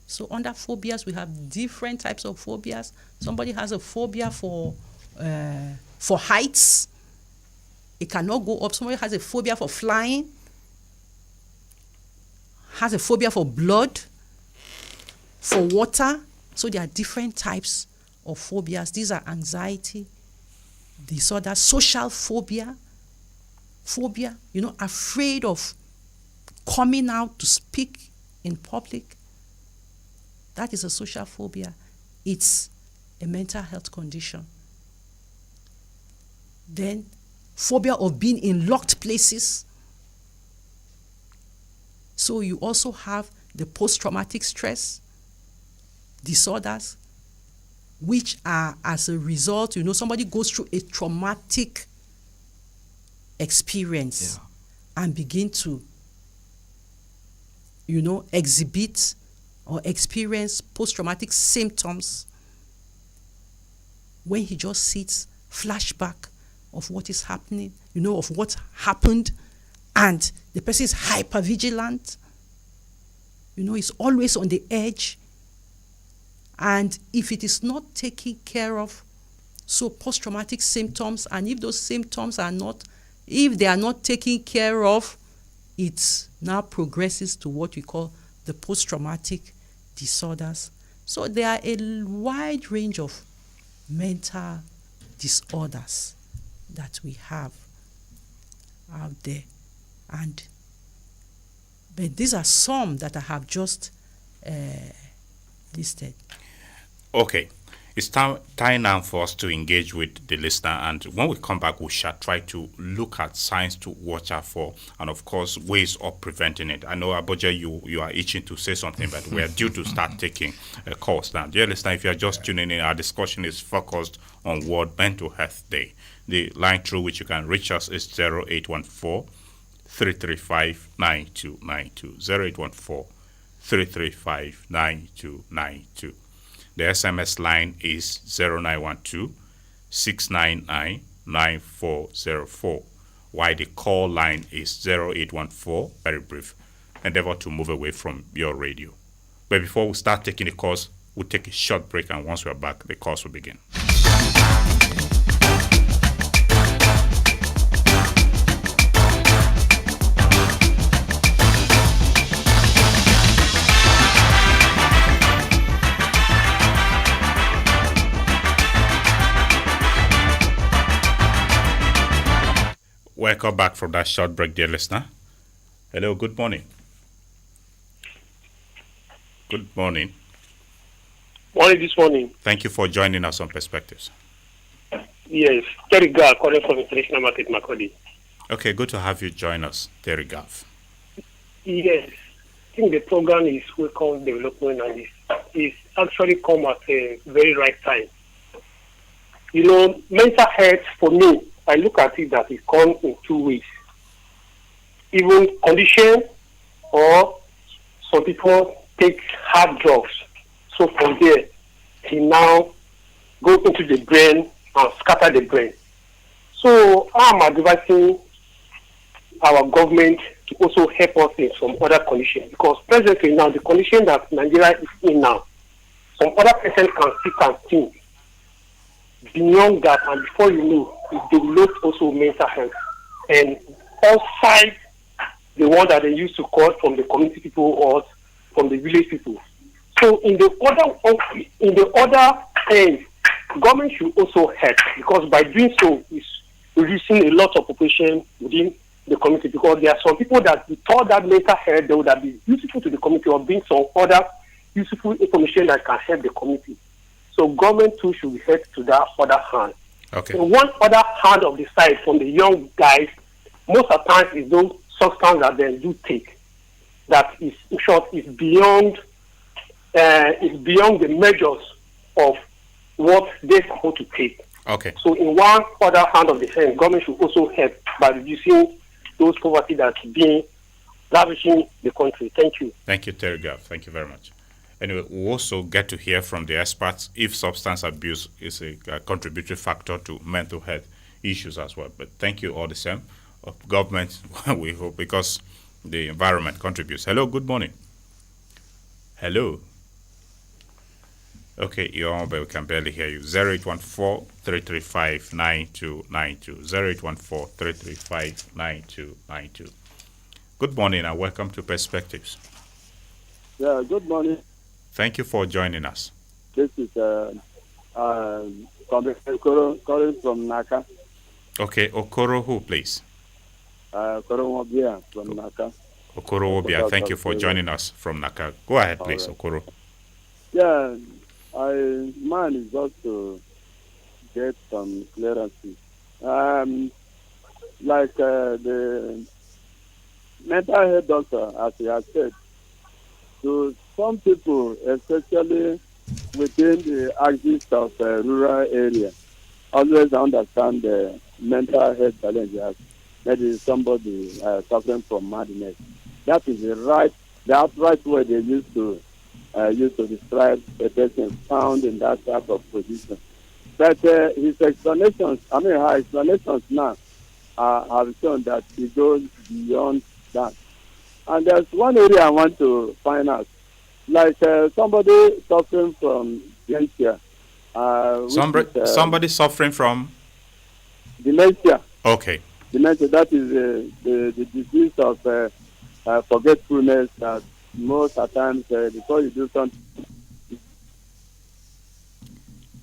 So under phobias, we have different types of phobias. Somebody has a phobia for heights. It cannot go up. Somebody has a phobia for flying, has a phobia for blood, for water. So there are different types of phobias. These are anxiety disorder, social phobia, afraid of coming out to speak in public. That is a social phobia. It's a mental health condition. Then phobia of being in locked places. So you also have the post-traumatic stress disorders, which are as a result, somebody goes through a traumatic experience and begin to, exhibit or experience post-traumatic symptoms when he just sits, flashback of what is happening, of what happened, and the person is hypervigilant, is always on the edge. And if it is not taken care of, so post-traumatic symptoms, and if those symptoms if they are not taken care of, it now progresses to what we call the post-traumatic disorders. So there are a wide range of mental disorders that we have out there. But these are some that I have just listed. Okay. It's time now for us to engage with the listener, and when we come back, we shall try to look at signs to watch out for, and of course, ways of preventing it. I know, Aboje, you are itching to say something, but we are due to start taking a course now. Dear listener, if you are just tuning in, our discussion is focused on World Mental Health Day. The line through which you can reach us is 0814-335-9292. 0814-335-9292. The SMS line is 0912-699-9404, while the call line is 0814, very brief. Endeavor to move away from your radio. But before we start taking the course, we'll take a short break, and once we're back, the course will begin. Welcome back from that short break, dear listener. Hello, good morning. Good morning. Morning this morning. Thank you for joining us on Perspectives. Yes, Terry Gav, calling from International Market, Makurdi. Okay, good to have you join us, Terry Gav. Yes, I think the program is welcome development, and it's actually come at a very right time. Mental health, for me, I look at it that it comes in two ways. Even condition, or some people take hard drugs. So from there, he now go into the brain and scatter the brain. So I'm advising our government to also help us in some other conditions, because presently now, the condition that Nigeria is in now, some other person can sit and think. Beyond that, and before you know, it develops also mental health, and outside the one that they used to call from the community people or from the village people. So in the other end, government should also help, because by doing so, it's reducing a lot of population within the community. Because there are some people that without that mental health, they would have been useful to the community, or bring some other useful information that can help the community. So government too should be helped to that other hand. Okay. So one other hand of the side from the young guys, most of the times is those substances that they do take. That is, in short, is beyond the measures of what they're supposed to take. Okay. So in one other hand of the hand, government should also help by reducing those poverty that's being ravishing the country. Thank you. Thank you, Terry Gav. Thank you very much. Anyway, we also get to hear from the experts if substance abuse is a contributory factor to mental health issues as well. But thank you all the same. Government, we hope, because the environment contributes. Hello, good morning. Hello. Okay, you're on, but we can barely hear you. 0814-335-9292. 0814-335-9292. Good morning and welcome to Perspectives. Yeah, good morning. Thank you for joining us. This is Okoro calling from Naka. Okay, Okoro who, please? Okoro Ojebe from Naka. Okoro Ojebe, thank you for joining us from Naka. Go ahead, please, right. Okoro. Yeah, mine is just to get some clarity. Like the mental health doctor, as he has said, to some people, especially within the axis of rural area, always understand the mental health challenges. Maybe somebody suffering from madness. That is the right way they used to describe a person found in that type of position. But his explanations, her explanations now have shown that he goes beyond that. And there's one area I want to find out. Like somebody suffering from dementia. Somebody suffering from? Dementia. Okay. Dementia, that is the disease of forgetfulness that most of the times before you do something.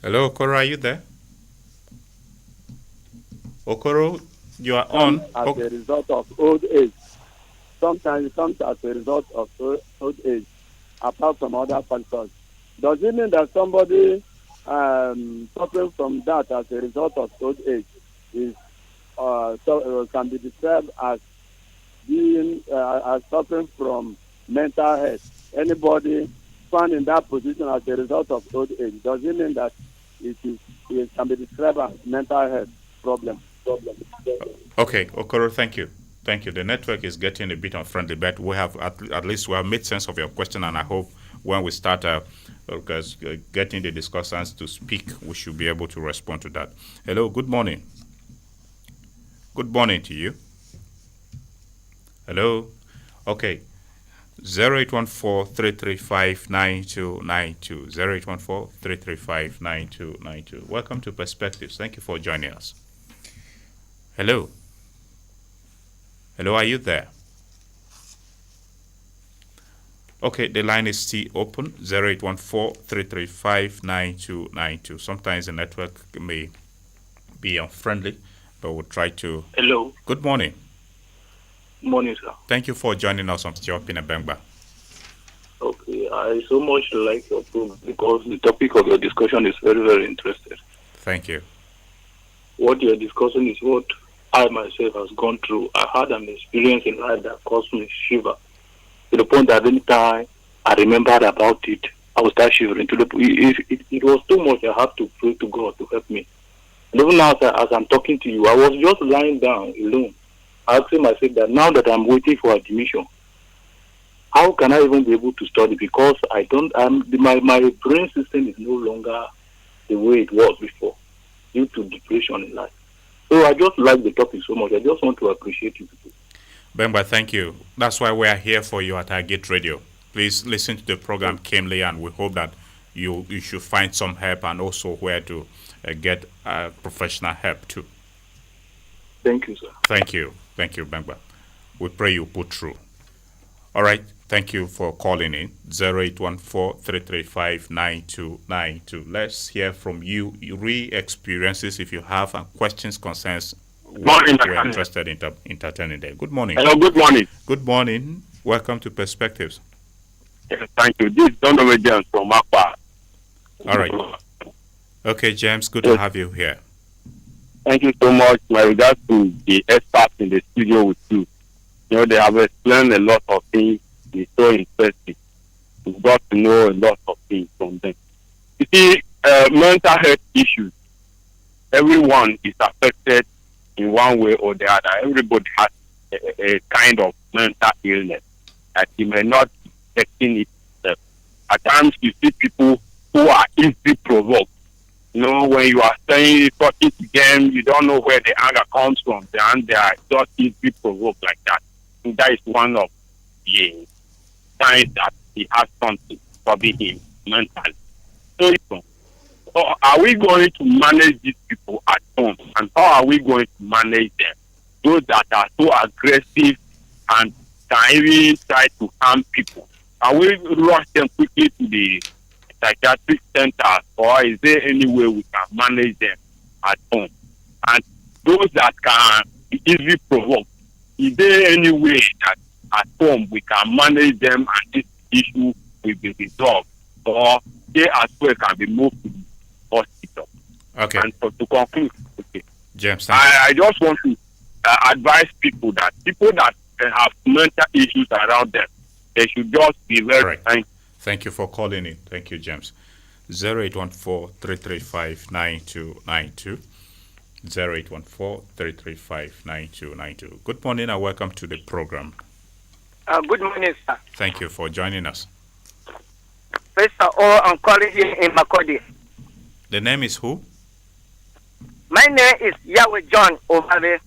Hello, Okoro, are you there? Okoro, you are on. As a result of old age. Sometimes it comes as a result of old age, apart from other factors. Does it mean that somebody suffering from that as a result of old age is can be described as being as suffering from mental health? Anybody found in that position as a result of old age, does it mean that it can be described as mental health problem? Okay, Okoro, thank you. Thank you. The network is getting a bit unfriendly, but we have at least we have made sense of your question, and I hope when we start getting the discussants to speak, we should be able to respond to that. Hello, good morning. Good morning to you. Hello. Okay. 0814-335-9292. 0814-335-9292. Welcome to Perspectives. Thank you for joining us. Hello. Hello, are you there? Okay, the line is still open. 0814-335-9292. Sometimes the network may be unfriendly, but we'll try to. Hello. Good morning. Morning, sir. Thank you for joining us on Stiopin Bengba. Okay, I so much like your program because the topic of your discussion is very, very interesting. Thank you. What you're discussing is what I myself has gone through. I had an experience in life that caused me shiver to the point that any time I remembered about it, I would start shivering. It was too much. I had to pray to God to help me. And even now, as I'm talking to you, I was just lying down alone, asking myself that now that I'm waiting for admission, how can I even be able to study? Because my brain system is no longer the way it was before due to depression in life. So I just like the topic so much. I just want to appreciate you people. Bemba, thank you. That's why we are here for you at Target Radio. Please listen to the program keenly, and we hope that you should find some help and also where to get professional help too. Thank you, sir. Thank you, Bemba. We pray you put through. All right. Thank you for calling in. 0814-335-9292. Let's hear from you, re-experiences if you have questions, concerns. We're interested in entertaining them. Good morning. Hello, good morning. Good morning. Welcome to Perspectives. Yes, thank you. This is Nongu James from Makwa. All right. Okay, James, good to have you here. Thank you so much. My regards to the experts in the studio with you. You know, they have explained a lot of things. It's so interesting. We've got to know a lot of things from them. You see, mental health issues, everyone is affected in one way or the other. Everybody has a kind of mental illness that you may not be detecting it. At times, you see people who are easily provoked. You know, when you are talking to them, you don't know where the anger comes from, and they are just easily provoked like that. And that is one of the signs that he has something troubling him mentally. So are we going to manage these people at home? And how are we going to manage them? Those that are so aggressive and can even try to harm people. Can we rush them quickly to the psychiatric centers, or is there any way we can manage them at home? And those that can be easily provoked, is there any way that at home we can manage them and this issue will be resolved, or they as well can be moved to the hospital? Okay. And so to conclude, okay, James, thank you. I just want to advise people that have mental issues around them, they should just be very Right. Thank you for calling in. Thank you, James. 0814-335-9292. 0814-335-9292. Good morning and welcome to the program. Good morning, sir. Thank you for joining us. First of all, I'm calling here in Makurdi. The name is who? My name is Yahweh John Ojebe.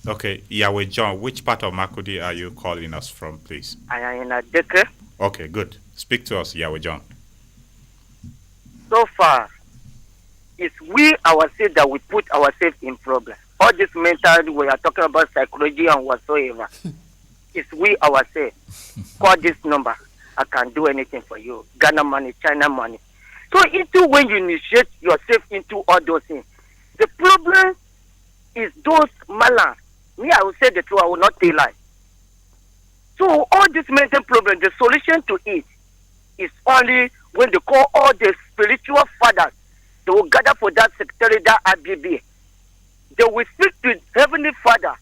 Okay, Yahweh John. Which part of Makurdi are you calling us from, please? I am in a Deke. Okay, good. Speak to us, Yahweh John. So far, it's we ourselves that we put ourselves in problem. All this mental, we are talking about psychology and whatsoever. It's we ourselves. Call this number. I can do anything for you. Ghana money, China money. So into when you initiate yourself into all those things, the problem is those malams. Me, I will say the truth. I will not tell lies. So all this mental problem, the solution to it is only when they call all the spiritual fathers. They will gather for that secretary, that ABB. They will speak to Heavenly Father.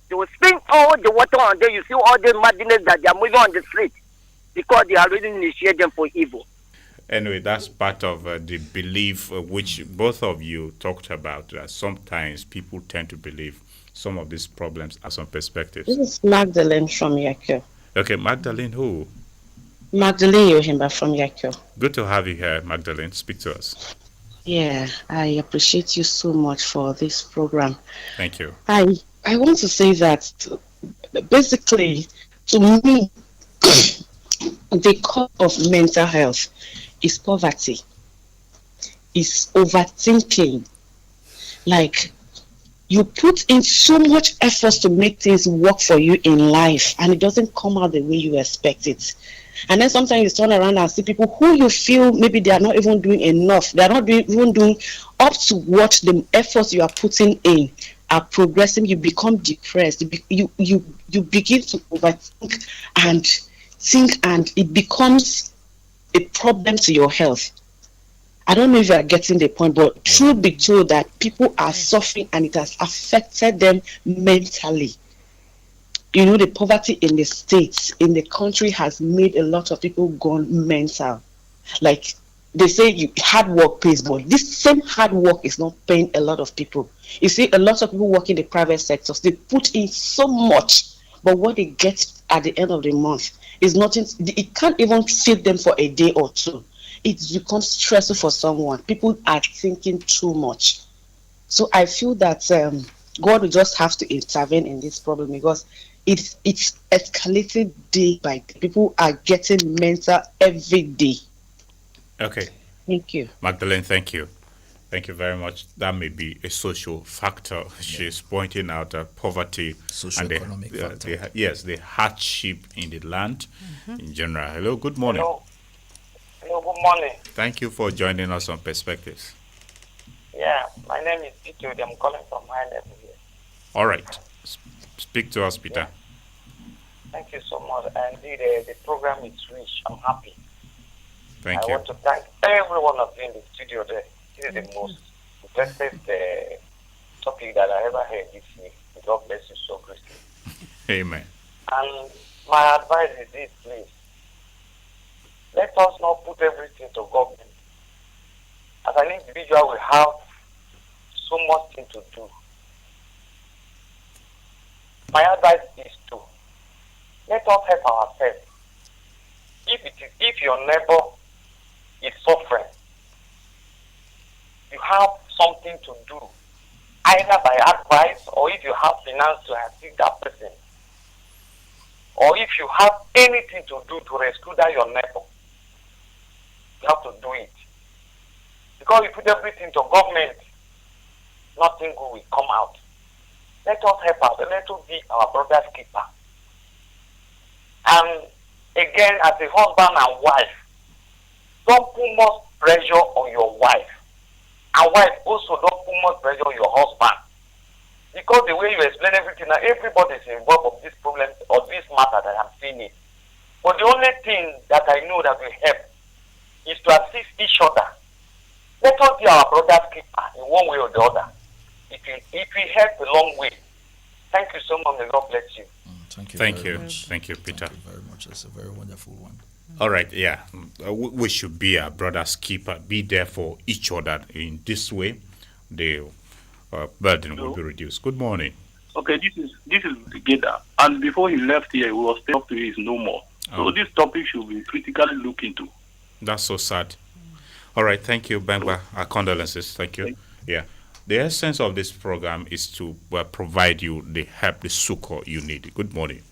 They will spring all the water on them. You see all the madness that they are moving on the street because they already initiate them for evil. Anyway, that's part of the belief which both of you talked about. Sometimes people tend to believe some of these problems are some perspectives. This is Magdalene from Yakio. Okay, Magdalene who? Magdalene Yohimba from Yakio. Good to have you here, Magdalene. Speak to us. Yeah, I appreciate you so much for this program. Thank you. I want to say that basically, to me, the cause of mental health is poverty, is overthinking. Like, you put in so much effort to make things work for you in life, and it doesn't come out the way you expect it. And then sometimes you turn around and see people who you feel maybe they are not even doing enough. They are not even doing up to what the efforts you are putting in are progressing. You become depressed. You begin to overthink and think, and it becomes a problem to your health. I don't know if you are getting the point, but truth be told that people are suffering and it has affected them mentally. You know, the poverty in the states, in the country has made a lot of people gone mental. Like they say, hard work pays, but this same hard work is not paying a lot of people. You see, a lot of people work in the private sectors. They put in so much, but what they get at the end of the month is nothing. It can't even feed them for a day or two. It becomes stressful for someone. People are thinking too much. So I feel that God will just have to intervene in this problem because it's escalating day by day. People are getting mental every day. Okay. Thank you. Magdalene, thank you. Thank you very much. That may be a social factor. Yeah. She's pointing out poverty and economic factor. the hardship in the land in general. Hello, good morning. Hello, good morning. Thank you for joining us on Perspectives. Yeah, my name is Peter. I'm calling from high level here. All right. Speak to us, Peter. Yeah. Thank you so much. And the program is rich. I'm happy. Thank I you. want to thank every one of you in the studio there. This is the most interesting topic that I ever heard this week. God bless you so greatly. Amen. And my advice is this, please. Let us not put everything to government. As an individual, we have so much thing to do. My advice is to let us help ourselves. If your neighbor is suffering, you have something to do, either by advice or if you have finance to assist that person, or if you have anything to do to rescue that your neighbor, you have to do it. Because we put everything to government, nothing good will come out. Let us help out. Let us be our brother's keeper. And again, as a husband and wife, don't put much pressure on your wife. And wife also don't put much pressure on your husband. Because the way you explain everything, now everybody is involved of this problem or this matter that I'm seeing it. But the only thing that I know that will help is to assist each other. Let us be our brother's keeper in one way or the other. It will help a long way. Thank you so much. May God bless you. Thank you. Thank very you. much. Thank you, Peter. Thank you very much. It's a very wonderful one. All right, yeah. We should be our brother's keeper, be there for each other. In this way, the burden will be reduced. Good morning. Okay, this is Geda. And before he left here, he was up to his no more. So this topic should be critically looked into. That's so sad. All right, thank you, Bengba. Our condolences. Thank you. Yeah. The essence of this program is to provide you the help, the succor you need. Good morning.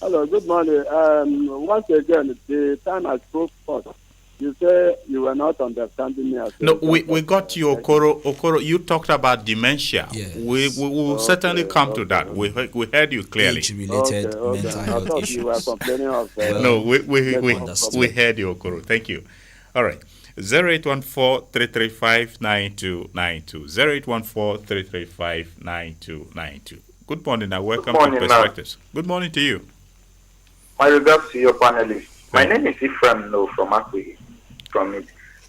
Hello, good morning. Once again, the time I spoke first, you say you were not understanding me. No, we got you, Okoro. You talked about dementia. Yes. We will certainly come to that. We heard you clearly. Age-related mental I health thought issues. you were complaining of. No, we understood. heard you, Okoro. Thank you. All right. 0814-335-9292. 0814-335-9292. Good morning and welcome morning, to Perspectives. Good morning to you. My regards to your panelists. My name is Ephraim No from Makurdi.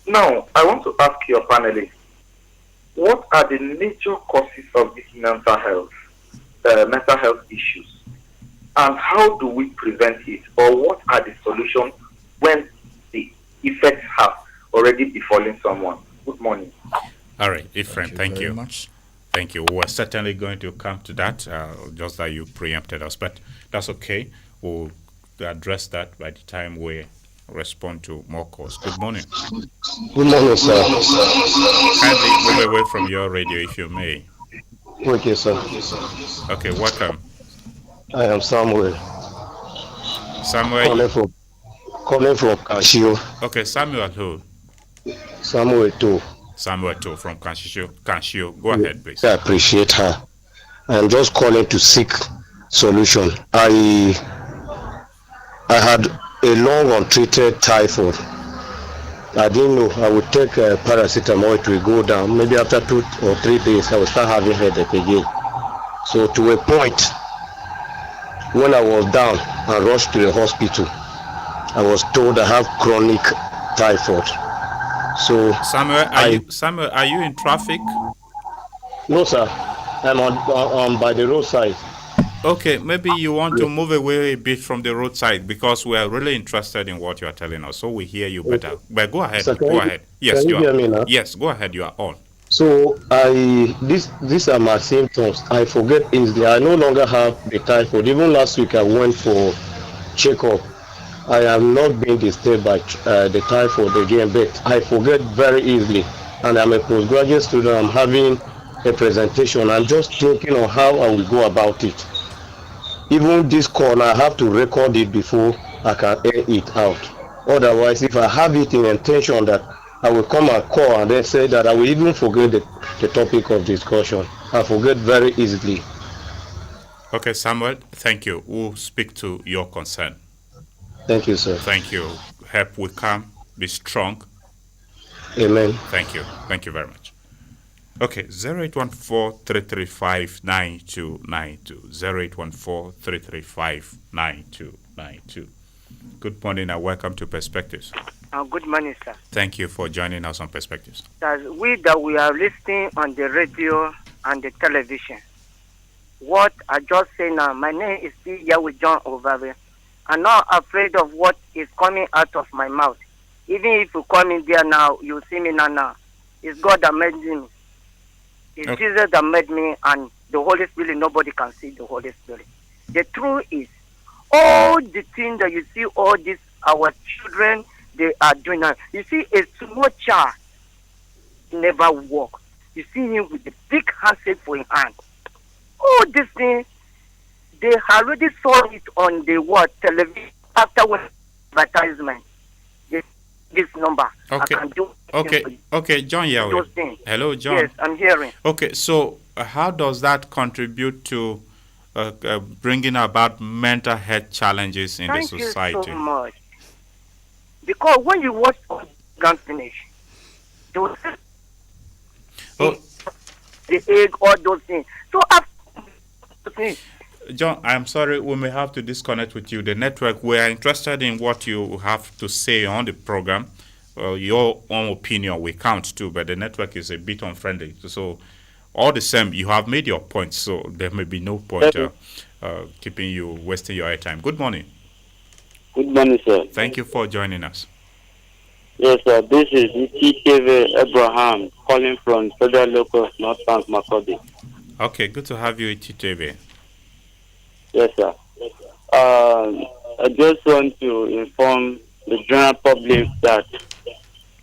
Now, I want to ask your panelists, what are the major causes of this mental health issues? And how do we prevent it? Or what are the solutions when the effects have already befallen someone? Good morning. All right, Ephraim, thank you. Very much. Thank you. We're certainly going to come to that, just that you preempted us, but that's okay. We'll address that by the time we respond to more calls. Good morning. Good morning, sir. Kindly move away from your radio if you may. Okay, sir. Okay, welcome. I am Samuel. Samuel. Calling from Kashio. Okay, Samuel who? Samuel too. Samuel too from Kashio. Go ahead, please. I appreciate her. I am just calling to seek solution. I had a long untreated typhoid. I didn't know I would take paracetamol, it will go down. Maybe after 2 or 3 days, I will start having headache again. So to a point, when I was down and rushed to the hospital, I was told I have chronic typhoid. So Samuel, are you in traffic? No, sir. I'm on by the roadside. Okay, maybe you want to move away a bit from the roadside because we are really interested in what you are telling us, so we hear you better. Okay. But go ahead. Sir, go ahead. Yes, can you hear me now? Yes, go ahead. You are on. So these are my symptoms. I forget easily. I no longer have the typhoid. Even last week I went for checkup. I have not been disturbed by the typhoid again, but I forget very easily. And I'm a postgraduate student. I'm having a presentation. I'm just thinking on how I will go about it. Even this call, I have to record it before I can air it out. Otherwise, if I have it in intention that I will come and call and then say that, I will even forget the topic of discussion. I forget very easily. Okay, Samuel, thank you. We'll speak to your concern. Thank you, sir. Thank you. Help will come. Be strong. Amen. Thank you. Thank you very much. Okay, 0814-335-9292. 0814-335-9292. Good morning and welcome to Perspectives. Good morning, sir. Thank you for joining us on Perspectives. We are listening on the radio and the television. What I just say now, my name is still Yahweh John Ovave. I'm not afraid of what is coming out of my mouth. Even if you come in there now, you see me now. It's God that made me. It's Okay. Jesus that made me, and the Holy Spirit. Nobody can see the Holy Spirit. The truth is, all the things that you see, all this, our children, they are doing now. You see, a small child never walk. You see him with a big handshake for his hand. All these things, they already saw it on the television after one advertisement. This number. Okay. I can do Okay, John Yahweh. Those things. Hello, John. Yes, I'm hearing. Okay, so how does that contribute to bringing about mental health challenges in the society? Thank you so much. Because when you watch gun finish, those the egg, all those things. So after John, I'm sorry, we may have to disconnect with you. The network, we are interested in what you have to say on the program. Well, your own opinion will count too, but the network is a bit unfriendly. So, all the same, you have made your point, so there may be no point keeping you wasting your airtime. Good morning. Good morning, sir. Thank you for joining us. Yes, sir. This is Ikebe Abraham calling from Federal Local North Bank, Makurdi. Okay, good to have you, Ititebe. Yes, sir. I just want to inform the general public that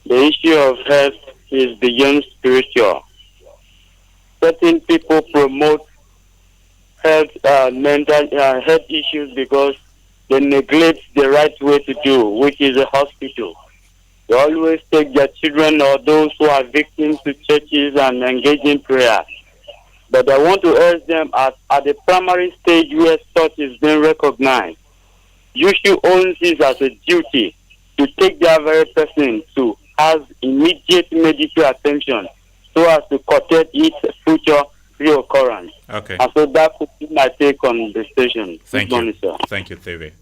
the issue of health is beyond spiritual. Certain people promote mental health issues because they neglect the right way to do, which is a hospital. They always take their children or those who are victims to churches and engage in prayer. But I want to urge them at the primary stage where such is being recognized. You should own this as a duty to take that very person to have immediate medical attention so as to curtail its future reoccurrence. Okay. And so that could be my take on the station. Thank Good you. morning, sir. Thank you, Teve.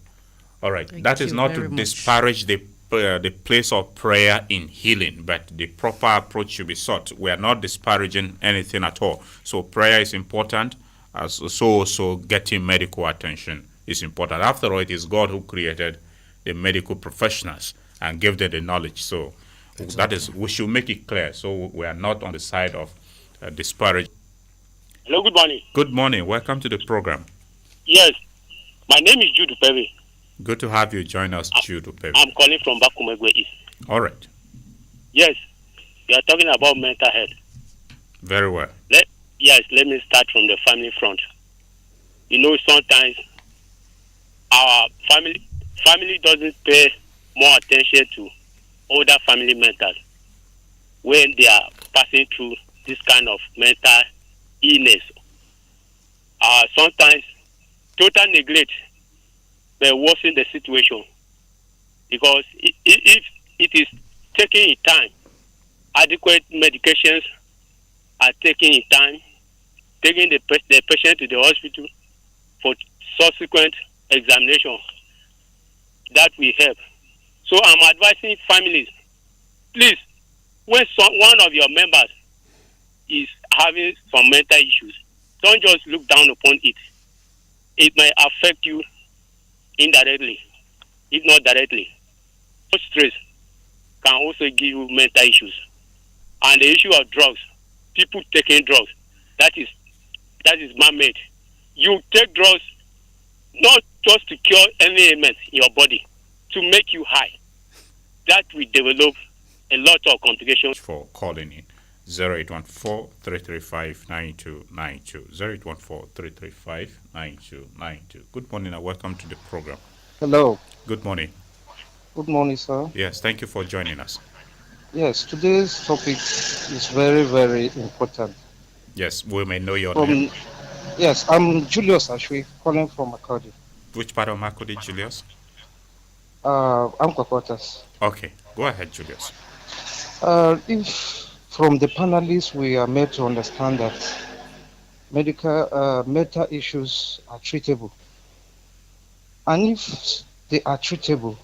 All right. Thank That is you not very to much. disparage the place of prayer in healing, but the proper approach should be sought. We are not disparaging anything at all. So prayer is important, as so getting medical attention is important. After all, it is God who created the medical professionals and gave them the knowledge. So that is, we should make it clear. So we are not on the side of disparaging. Hello, good morning. Good morning. Welcome to the program. Yes, my name is Jude Perry. Good to have you join us, Jude. I'm calling from Bakumegwe East. All right. Yes, you are talking about mental health. Very well. Let me start from the family front. You know, sometimes our family doesn't pay more attention to older family members when they are passing through this kind of mental illness. Sometimes total neglect may worsen the situation, because if it is taken in time, adequate medications are taken in time, taking the patient to the hospital for subsequent examination, that will help. So I'm advising families, please, when one of your members is having some mental issues, don't just look down upon it. It may affect you indirectly, if not directly. Stress can also give you mental issues. And the issue of drugs, people taking drugs, that is man-made. You take drugs not just to cure any ailment in your body, to make you high. That will develop a lot of complications. For calling in 0814-335-9292. 0814-335-9292. Good morning and welcome to the program. Hello. Good morning. Good morning, sir. Yes, thank you for joining us. Yes, today's topic is very, very important. Yes, we may know your name. Yes, I'm Julius Ashwi, calling from Makurdi. Which part of Makurdi, Julius? I'm Kwakotas. Okay, go ahead, Julius. If from the panelists we are made to understand that mental issues are treatable, and if they are treatable,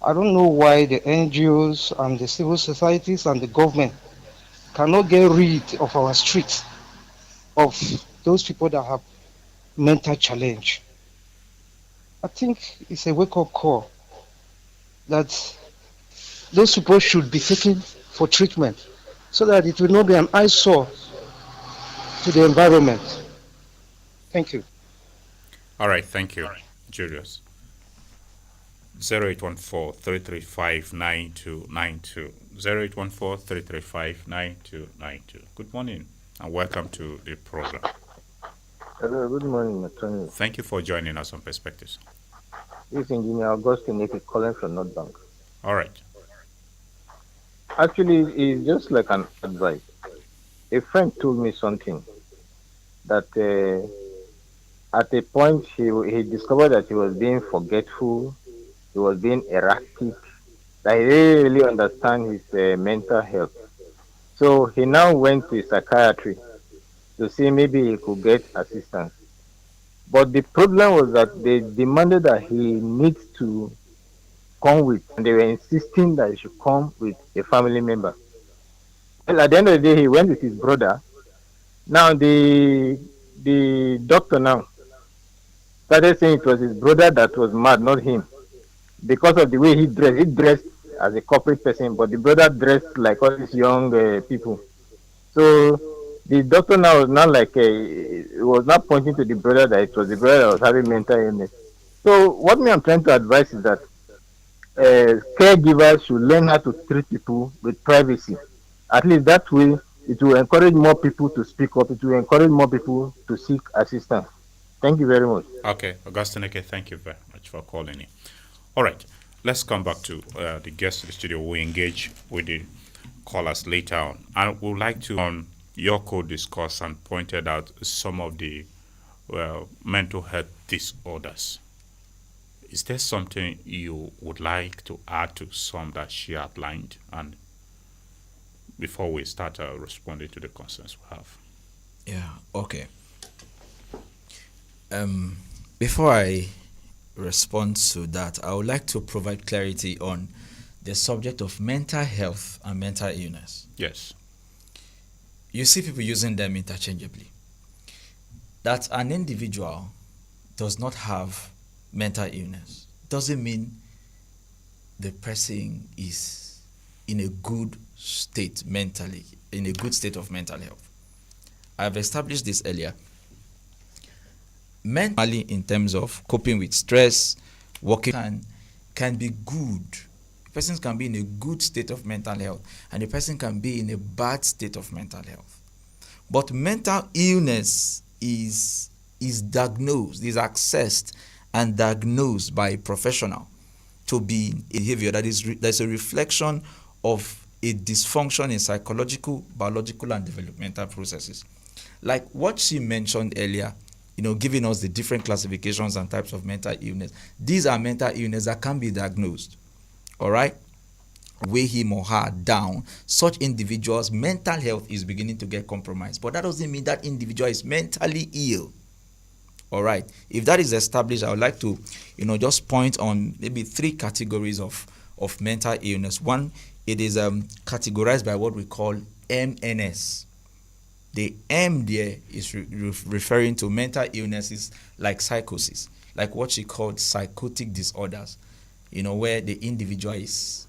I don't know why the NGOs and the civil societies and the government cannot get rid of our streets of those people that have mental challenge. I think it's a wake-up call that those people should be taken for treatment so that it will not be an eyesore to the environment. Thank you. All right, thank you, Julius. 0814-335-9292. 0814-335-9292. Good morning and welcome to the program. Hello, good morning, Nathaniel. Thank you for joining us on Perspectives. This is Engineer Augustine calling from North Bank. All right. Actually, it's just like an advice. A friend told me something that at a point he discovered that he was being forgetful, he was being erratic, that he didn't really understand his mental health. So he now went to psychiatry to see maybe he could get assistance. But the problem was that they demanded that he needs to come with, and they were insisting that he should come with a family member. Well, at the end of the day, he went with his brother. Now the doctor now started saying it was his brother that was mad, not him, because of the way he dressed. He dressed as a corporate person, but the brother dressed like all these young people. So the doctor now was not like it was not pointing to the brother that it was the brother that was having mental illness. So what me I'm trying to advise is that caregivers should learn how to treat people with privacy. At least that way, it will encourage more people to speak up. It will encourage more people to seek assistance. Thank you very much. Okay, Augustine, okay, thank you very much for calling in. All right, let's come back to the guests in the studio. We'll engage with the callers later on. I would like to, your co-discuss and pointed out some of the mental health disorders. Is there something you would like to add to some that she outlined? And before we start responding to the concerns we have. Yeah, okay. Before I respond to that, I would like to provide clarity on the subject of mental health and mental illness. Yes. You see people using them interchangeably. That an individual does not have mental illness doesn't mean the person is in a good state mentally, in a good state of mental health. I've established this earlier. Mentally, in terms of coping with stress, working can be good. A person can be in a good state of mental health, and a person can be in a bad state of mental health. But mental illness is diagnosed, is accessed and diagnosed by a professional to be behavior that's a reflection of a dysfunction in psychological, biological, and developmental processes. Like what she mentioned earlier, giving us the different classifications and types of mental illness. These are mental illness that can be diagnosed. All right? Weigh him or her down. Such individuals' mental health is beginning to get compromised. But that doesn't mean that individual is mentally ill. All right. If that is established, I would like to, just point on maybe 3 categories of mental illness. One, it is categorized by what we call MNS. The M there is referring to mental illnesses like psychosis, like what she called psychotic disorders, where the individual is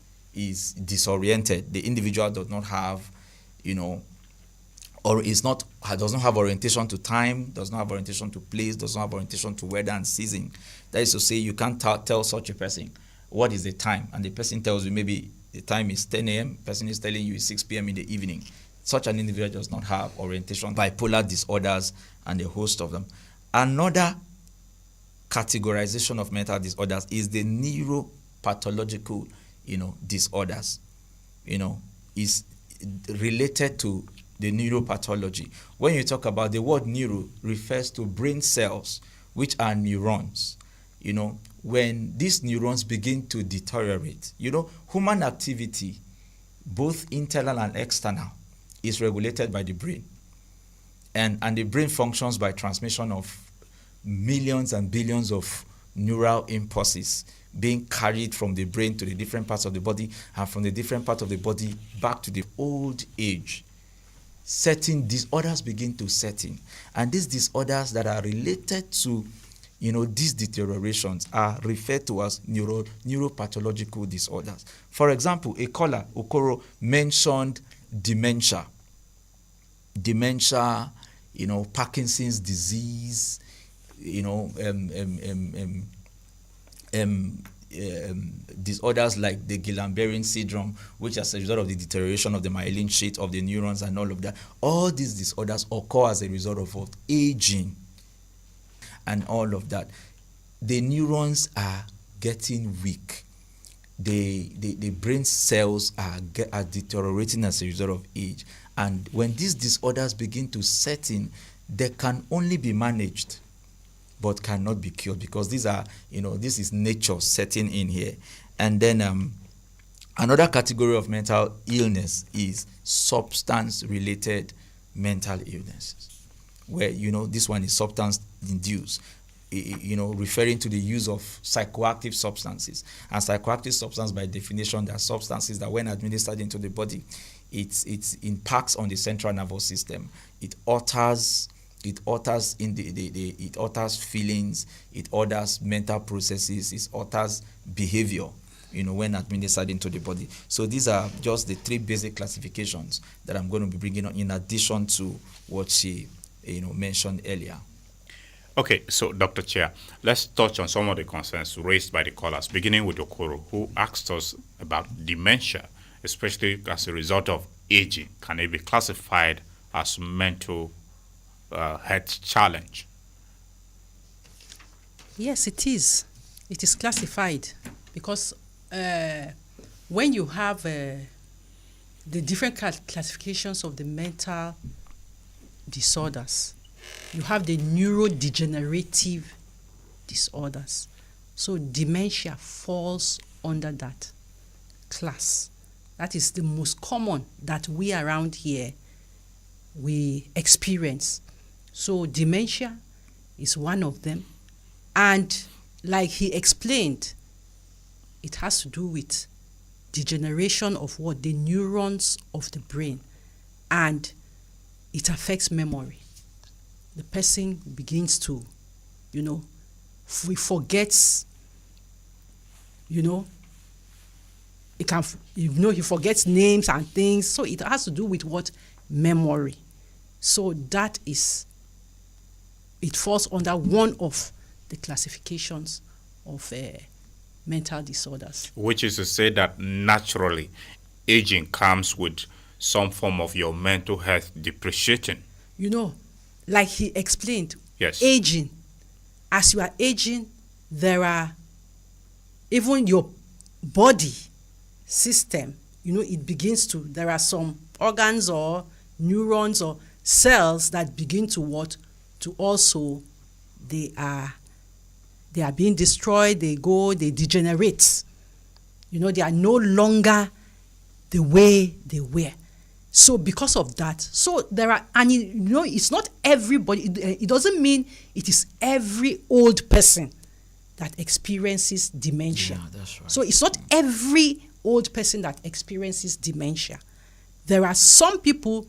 disoriented. The individual does not have, or does not have orientation to time, does not have orientation to place, does not have orientation to weather and season. That is to say, you can't tell such a person what is the time, and the person tells you maybe the time is 10 a.m., the person is telling you it's 6 p.m. in the evening. Such an individual does not have orientation, bipolar disorders, and a host of them. Another categorization of mental disorders is the neuropathological, disorders. Is related to the neuropathology. When you talk about the word neuro, refers to brain cells, which are neurons. When these neurons begin to deteriorate, human activity, both internal and external, is regulated by the brain. And the brain functions by transmission of millions and billions of neural impulses being carried from the brain to the different parts of the body, and from the different part of the body back to the old age. Certain disorders begin to set in. And these disorders that are related to these deteriorations are referred to as neuropathological disorders. For example, a caller, Okoro, mentioned dementia, Parkinson's disease, disorders like the Guillain-Barré syndrome, which as a result of the deterioration of the myelin sheath of the neurons and all of that. All these disorders occur as a result of aging and all of that. The neurons are getting weak. the brain cells are deteriorating as a result of age. And when these disorders begin to set in, they can only be managed but cannot be cured, because these are, this is nature setting in here. And then another category of mental illness is substance-related mental illnesses, where, this one is substance-induced, referring to the use of psychoactive substances. And psychoactive substances, by definition, they are substances that, when administered into the body, it impacts on the central nervous system. It alters it alters feelings, it alters mental processes, it alters behavior, when administered into the body. So these are just the three basic classifications that I'm going to be bringing on, in addition to what she mentioned earlier. Okay, so Dr. Chia, let's touch on some of the concerns raised by the callers, beginning with Okoro, who asked us about dementia, especially as a result of aging. Can it be classified as mental health challenge? Yes, it is. It is classified because when you have the different classifications of the mental disorders, you have the neurodegenerative disorders. So dementia falls under that class. That is the most common that we around here we experience. So dementia is one of them. And like he explained, it has to do with degeneration of what? The neurons of the brain. And it affects memory. The person begins to, he forgets, he forgets names and things. So it has to do with what? Memory. So that is, it falls under one of the classifications of mental disorders. Which is to say that naturally, aging comes with some form of your mental health depreciating. Like he explained, yes. Aging. As you are aging, there are, even your body system, it begins to, there are some organs or neurons or cells that begin to what? To also, they are being destroyed, they degenerate. They are no longer the way they were. So because of that, so there are, and it's not everybody, it doesn't mean it is every old person that experiences dementia. Yeah, that's right. So it's not every old person that experiences dementia. There are some people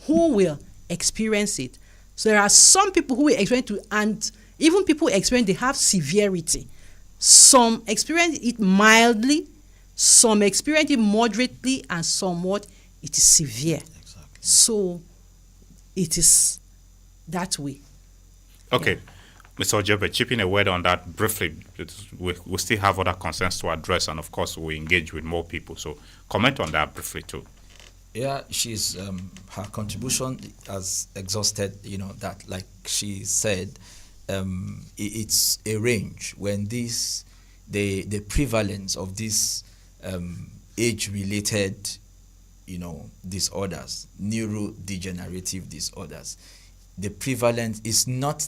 who will experience it. So there are some people who will experience it, and even people experience, they have severity. Some experience it mildly, some experience it moderately, and somewhat it is severe. Exactly. So it is that way. Okay. Yeah. Mr. Ojebe, chipping a word on that briefly. We still have other concerns to address, and of course we engage with more people. So comment on that briefly too. Yeah, she's her contribution has exhausted, that, like she said, it's a range when the prevalence of these age-related, disorders, neurodegenerative disorders, the prevalence is not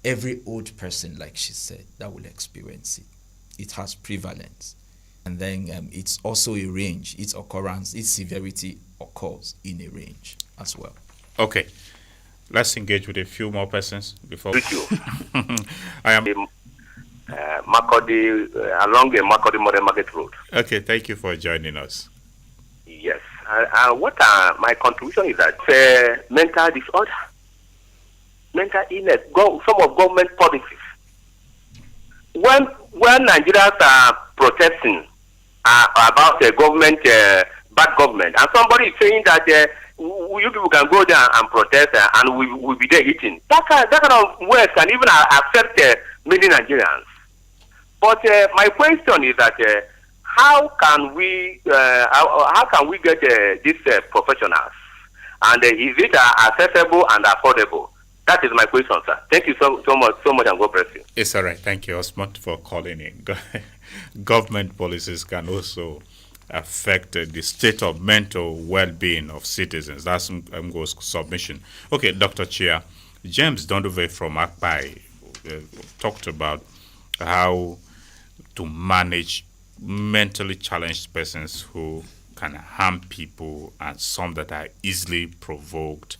every old person, like she said, that will experience it. It has prevalence. And then it's also a range. Its occurrence, its severity occurs in a range as well. Okay. Let's engage with a few more persons before. Thank you. I am Makurdi, along the Makurdi Modern Market Road. Okay, thank you for joining us. Yes. What my contribution is that mental disorder, mental illness, some of government policies. When Nigerians are protesting about government, bad government, and somebody is saying that you people can go there and protest and we'll be there eating. That kind of words can even affect many Nigerians. But my question is that how can we get these professionals, and is it accessible and affordable? That is my question, sir. Thank you so much, and God bless you. It's all right. Thank you, Osmond, for calling in. government policies can also affect the state of mental well-being of citizens. That's Ngo's submission. Okay, Dr. Chia, James Dondove from ACPI talked about how to manage mentally challenged persons who can harm people and some that are easily provoked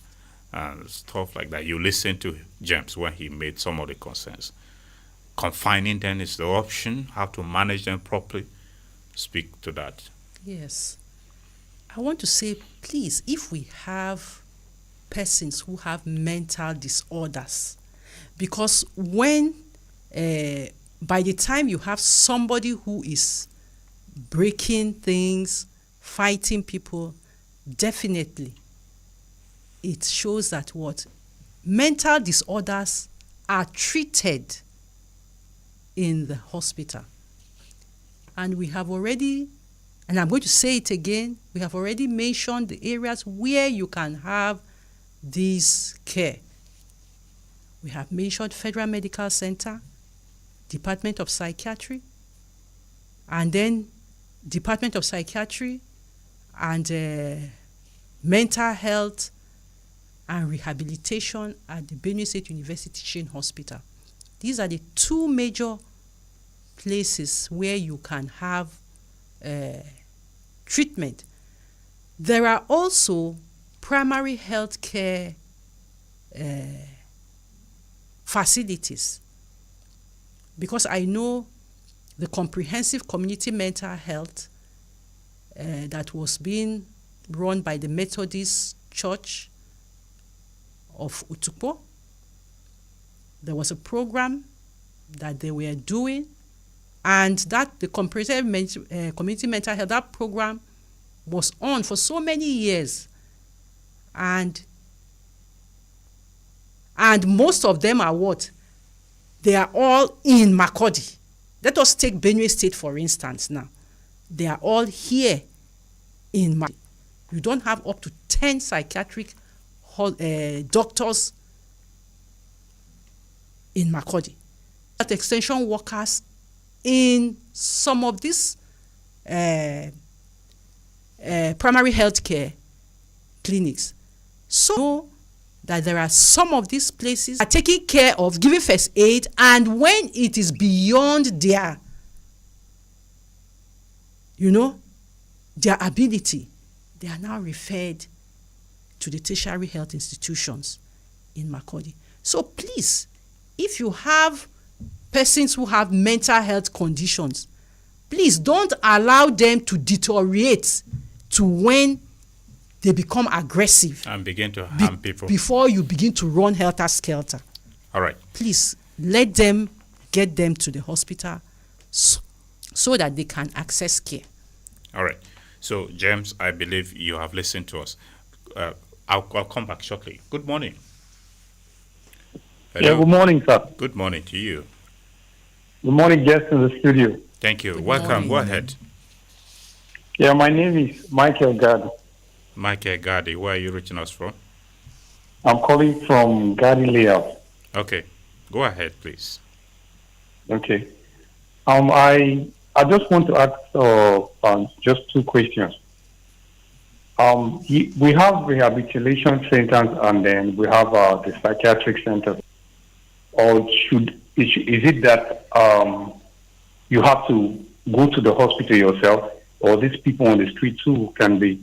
and stuff like that. You listen to James when he made some of the concerns. Confining them is the option, how to manage them properly. Speak to that. Yes. I want to say, please, if we have persons who have mental disorders, because when, by the time you have somebody who is breaking things, fighting people, definitely it shows that what mental disorders are treated in the hospital. And we have already, and I'm going to say it again, we have already mentioned the areas where you can have this care. We have mentioned Federal Medical Center, Department of Psychiatry, and then Department of Psychiatry and mental health and rehabilitation at the Benue State University Teaching Hospital. These are the two major places where you can have treatment. There are also primary health care facilities, because I know the comprehensive community mental health that was being run by the Methodist Church of Utukpo. There was a program that they were doing, and that the comprehensive community mental health, that program was on for so many years, and most of them are what? They are all in Makurdi. Let us take Benue State, for instance, now. They are all here in Makurdi. You don't have up to 10 psychiatric doctors in Makurdi. But extension workers in some of these primary health care clinics. So that there are some of these places are taking care of giving first aid, and when it is beyond their, their ability, they are now referred to the tertiary health institutions in Makurdi. So please, if you have persons who have mental health conditions, please don't allow them to deteriorate to when they become aggressive and begin to harm people before you begin to run helter-skelter. All right. Please get them to the hospital so that they can access care. All right. So, James, I believe you have listened to us. I'll come back shortly. Good morning. Hello. Yeah, good morning, sir. Good morning to you. Good morning, guests in the studio. Thank you. Welcome. Go ahead. Yeah, my name is Michael Gadi. Michael Gadi, where are you reaching us from? I'm calling from Gadi Layout. Okay. Go ahead, please. Okay. I just want to ask just two questions. We have rehabilitation centers, and then we have the psychiatric centers. Or is it that you have to go to the hospital yourself, or these people on the street too can be,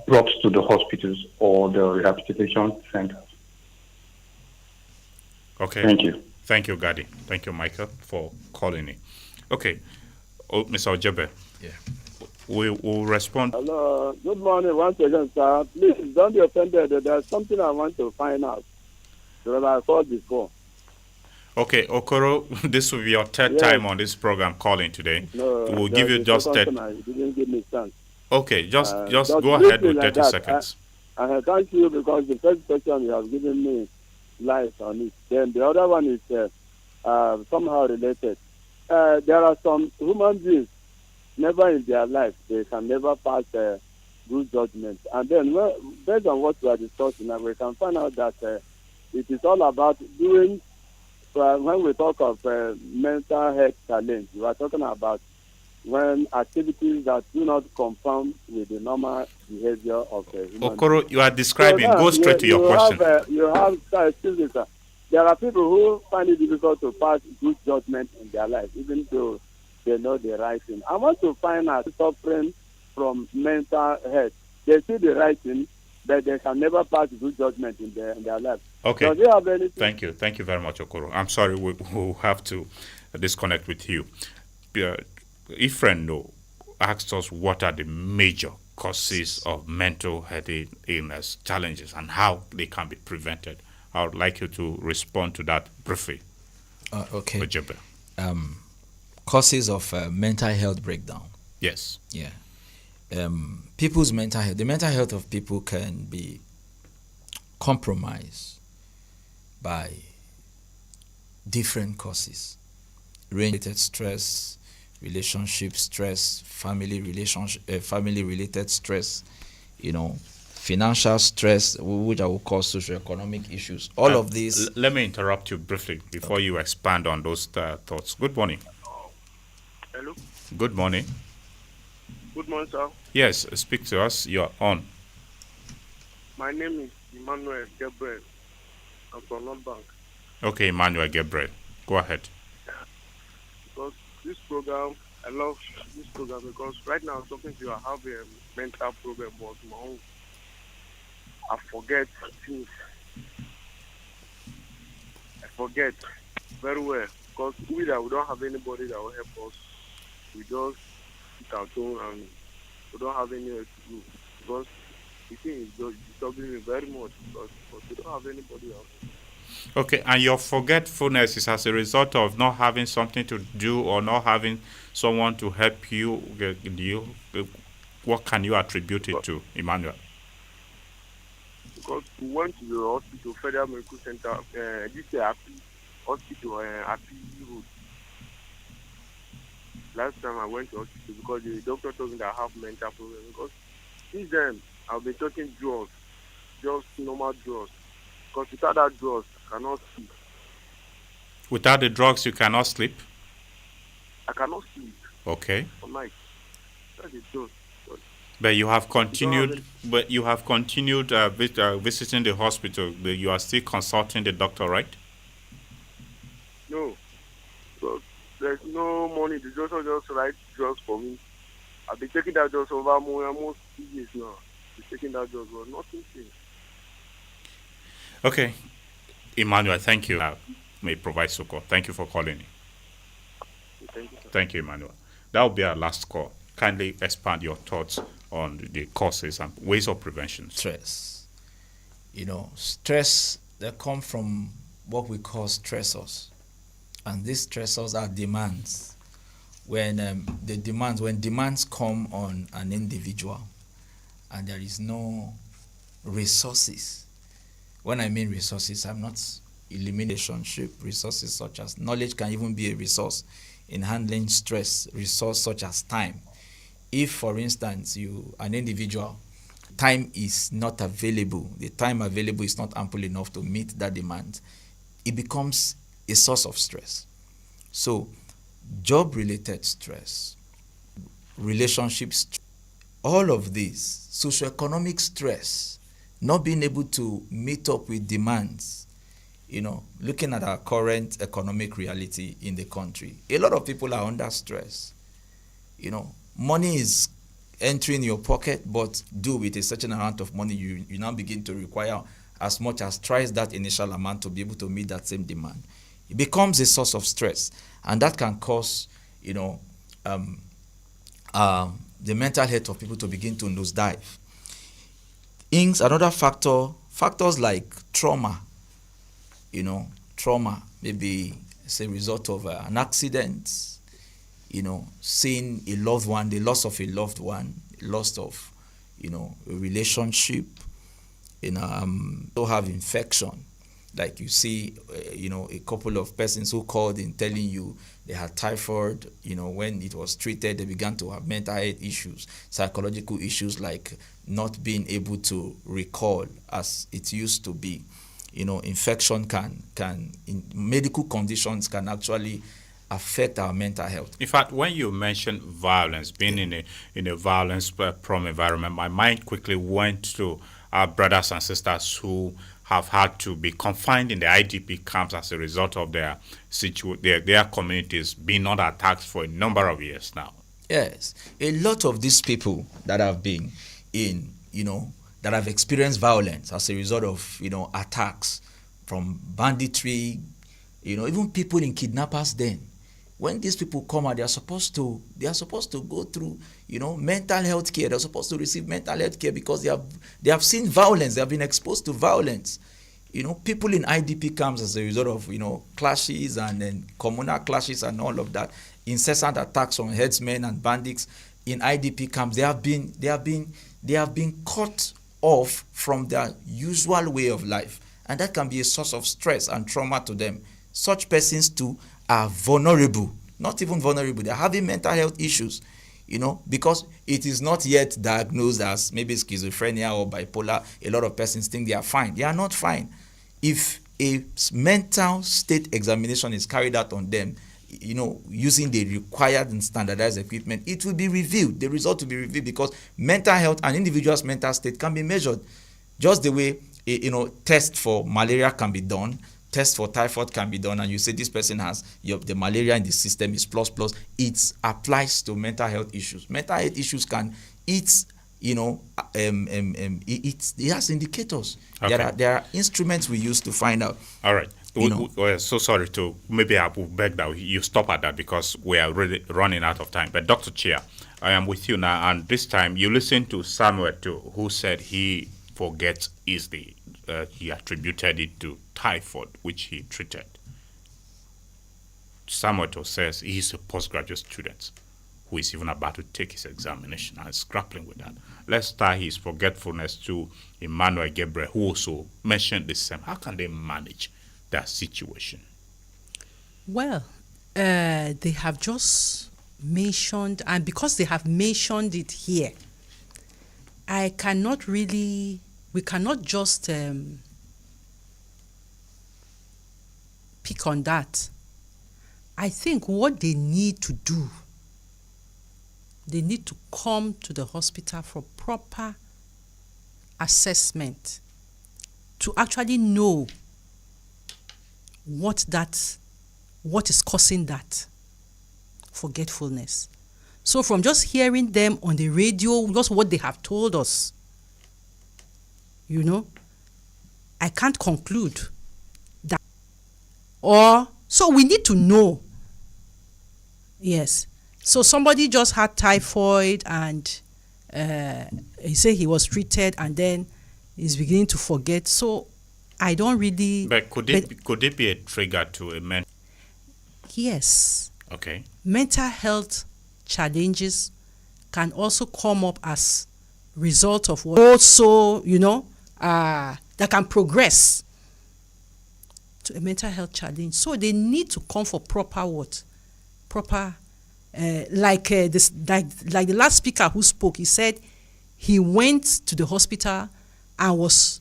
brought to the hospitals or the rehabilitation centers? Okay. Thank you. Thank you, Gadi. Thank you, Michael, for calling in. Okay. Mr. Ojebe. Yeah. We will respond. Hello. Good morning once again, sir. Please don't be offended. There's something I want to find out that I called before. Okay, Okoro, this will be your third time on this program calling today. No, we'll give you just that. You didn't give me a chance. Okay, just go ahead with 30 seconds. I thank you, because the first question you have given me light on it. Then the other one is somehow related. There are some human beings, never in their life, they can never pass good judgment. And then, based on what we are discussing now, we can find out that it is all about doing when we talk of mental health challenge, we are talking about when activities that do not conform with the normal behavior of the human Okoro, being. you are describing. So now, Go straight to your question. Excuse me, sir. There are people who find it difficult to pass good judgment in their life, even though they know the right thing. I want to find out suffering from mental health. They see the right thing, but they can never pass good judgment in their life. Okay. Does it have anything? Thank you very much, Okoro. I'm sorry we'll have to disconnect with you. Ifrendo asked us what are the major causes of mental health illness challenges and how they can be prevented. I would like you to respond to that briefly. Okay. Ojebe. Causes of mental health breakdown. Yes. Yeah. People's mental health. The mental health of people can be compromised by different causes. Related stress, relationship stress, family-related stress, financial stress, which I will call socioeconomic issues. All of these. Let me interrupt you briefly before you expand on those thoughts. Good morning. Hello. Good morning. Good morning, sir. Yes, speak to us. You're on. My name is Emmanuel Gabriel. I'm from Nonbank. Okay, Emmanuel Gabriel. Go ahead. Because this program, I love this program because right now I'm talking to you, I have a mental problem, but my own, I forget things. I forget very well because we don't have anybody that will help us. We just sit at home and we don't have anywhere to go because the thing is just disturbing me very much because we don't have anybody else. Okay, and your forgetfulness is as a result of not having something to do or not having someone to help you. What can you attribute it to, Emmanuel? Because we went to the hospital, Federal Medical Center, this Happy Hospital, Happy Road. Last time I went to hospital because the doctor told me that I have mental problem. Because since then, I've been taking drugs, just normal drugs. Because without that drugs, I cannot sleep. Without the drugs, you cannot sleep? I cannot sleep. Okay. For night. That's the truth. But you have continued. Visiting the hospital. But you are still consulting the doctor, right? No. Because there's no money. The doctor just writes drugs for me. I've been taking that drugs over almost 2 years now. I've been taking that drugs, but nothing changed. Okay. Emmanuel, thank you. May provide support. Thank you for calling. Thank you, sir. Thank you, Emmanuel. That will be our last call. Kindly expand your thoughts on the causes and ways of prevention. Stress. Stress that come from what we call stressors. And these stressors are demands. When demands come on an individual and there is no resources. When I mean resources, I'm not eliminating resources such as knowledge can even be a resource in handling stress, resource such as time. If, for instance, an individual, time is not available, the time available is not ample enough to meet that demand, it becomes a source of stress. So, job-related stress, relationships, all of this, socioeconomic stress, not being able to meet up with demands, looking at our current economic reality in the country, a lot of people are under stress. Money is entering your pocket, but with a certain amount of money, you now begin to require as much as twice that initial amount to be able to meet that same demand. It becomes a source of stress, and that can cause, the mental health of people to begin to nosedive. Another factors like trauma, maybe it's a result of an accident, seeing a loved one, the loss of a loved one, loss of, a relationship, to have infection. Like you see, a couple of persons who called in telling you they had typhoid, when it was treated, they began to have mental health issues, psychological issues like not being able to recall as it used to be. infection in medical conditions can actually affect our mental health. In fact, when you mentioned violence, being in a violence-prone environment, my mind quickly went to our brothers and sisters who have had to be confined in the IDP camps as a result of their communities being under attacks for a number of years now. Yes, a lot of these people that have been in, that have experienced violence as a result of, attacks from banditry, even people in kidnappers' den. When these people come out, they are supposed to go through, mental health care. They're supposed to receive mental health care because they have seen violence. They have been exposed to violence. People in IDP camps as a result of, clashes and then communal clashes and all of that, incessant attacks on headsmen and bandits in IDP camps. They have been cut off from their usual way of life, and that can be a source of stress and trauma to them. Such persons too are vulnerable, not even vulnerable, they're having mental health issues, because it is not yet diagnosed as maybe schizophrenia or bipolar. A lot of persons think they are fine. They are not fine. If a mental state examination is carried out on them, using the required and standardized equipment, it will be reviewed. The result will be reviewed because mental health and individual's mental state can be measured just the way, test for malaria can be done, test for typhoid can be done, and you say this person has the malaria in the system is plus. It applies to mental health issues. Mental health issues it has indicators. Okay. There are instruments we use to find out. All right. We're so sorry to, maybe I will beg that you stop at that because we are really running out of time. But Dr. Chia, I am with you now, and this time you listen to Samuel too, who said he forgets easily. He attributed it to typhoid, which he treated. Samuel says he's a postgraduate student who is even about to take his examination and is grappling with that. Let's tie his forgetfulness to Emmanuel Gabriel, who also mentioned the same. How can they manage that situation? Well, they have just mentioned, and because they have mentioned it here, we cannot just pick on that. I think what they need to do, they need to come to the hospital for proper assessment to actually know what is causing that forgetfulness. So from just hearing them on the radio, just what they have told us, I can't conclude that. So we need to know. Yes. So somebody just had typhoid and he said he was treated and then he's beginning to forget. So I don't really... But could it be a trigger to a mental... Yes. Okay. Mental health challenges can also come up as result of what also, that can progress to a mental health challenge. So they need to come for proper like the last speaker who spoke, he said he went to the hospital and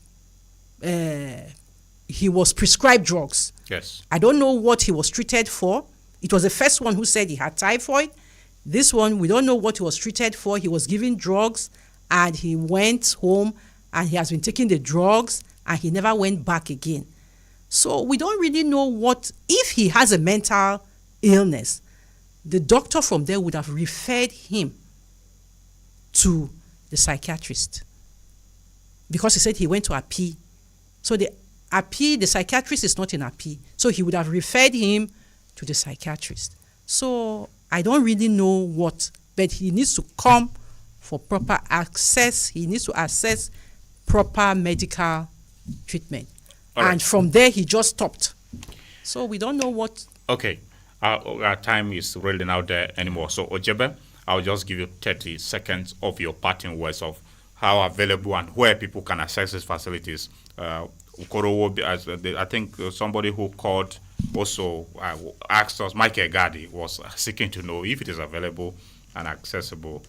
he was prescribed drugs. Yes. I don't know what he was treated for. It was the first one who said he had typhoid. This one, we don't know what he was treated for. He was given drugs and he went home and he has been taking the drugs and he never went back again. So we don't really know if he has a mental illness. The doctor from there would have referred him to the psychiatrist because he said he went to AP. So the psychiatrist is not in AP. So he would have referred him to the psychiatrist. So I don't really know but he needs to come for proper access. He needs to access proper medical treatment. Right. And from there, he just stopped. So we don't know what... Okay. Our time is really not there anymore. So, Ojebe, I'll just give you 30 seconds of your parting words of how available and where people can access these facilities. I think somebody who called also asked us, Michael Gadi was seeking to know if it is available and accessible.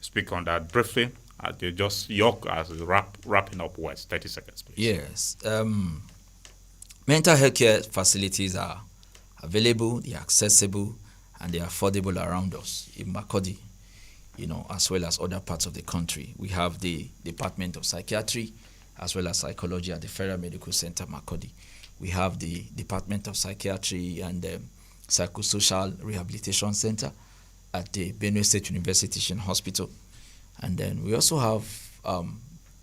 Speak on that briefly. Just wrapping up words, 30 seconds, please. Yes. mental health care facilities are available, they are accessible, and they are affordable around us in Makurdi, as well as other parts of the country. We have the Department of Psychiatry as well as Psychology at the Federal Medical Center, Makurdi. We have the Department of Psychiatry and Psychosocial Rehabilitation Center at the Benue State University Teaching Hospital. And then we also have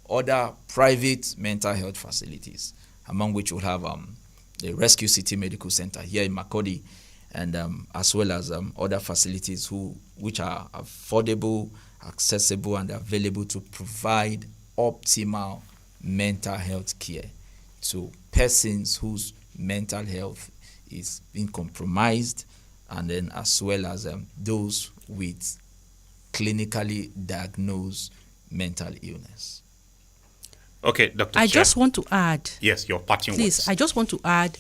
other private mental health facilities, among which we'll have the Rescue City Medical Center here in Makurdi, and as well as other facilities which are affordable, accessible, and available to provide optimal mental health care to persons whose mental health is being compromised, and then as well as those with clinically diagnosed mental illness. Okay, Dr. I Chia. just want to add. Yes, your parting Please, words. I just want to add,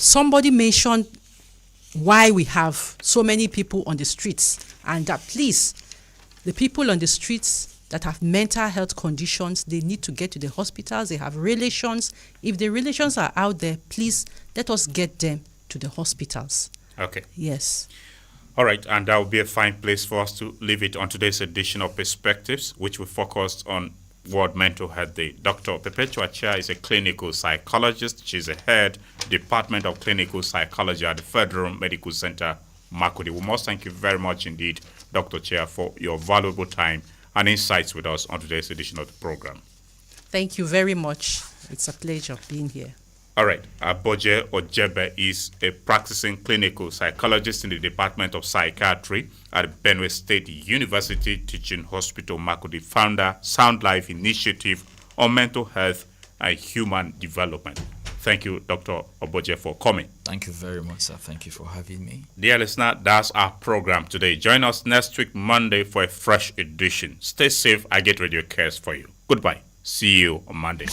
somebody mentioned why we have so many people on the streets, and that please, the people on the streets that have mental health conditions, they need to get to the hospitals, they have relations. If the relations are out there, please let us get them to the hospitals. Okay. Yes. All right, and that will be a fine place for us to leave it on today's edition of Perspectives, which we focused on World Mental Health Day. Dr. Perpetual Chia is a clinical psychologist. She's a head Department of Clinical Psychology at the Federal Medical Center, Makurdi. We must thank you very much indeed, Dr. Chia, for your valuable time and insights with us on today's edition of the program. Thank you very much. It's a pleasure being here. All right. Aboje Ojebe is a practicing clinical psychologist in the Department of Psychiatry at Benue State University Teaching Hospital, Makurdi, founder, Sound Life Initiative on Mental Health and Human Development. Thank you, Dr. Aboje, for coming. Thank you very much, sir. Thank you for having me. Dear listener, that's our program today. Join us next week, Monday, for a fresh edition. Stay safe. I Get Radio cares for you. Goodbye. See you on Monday.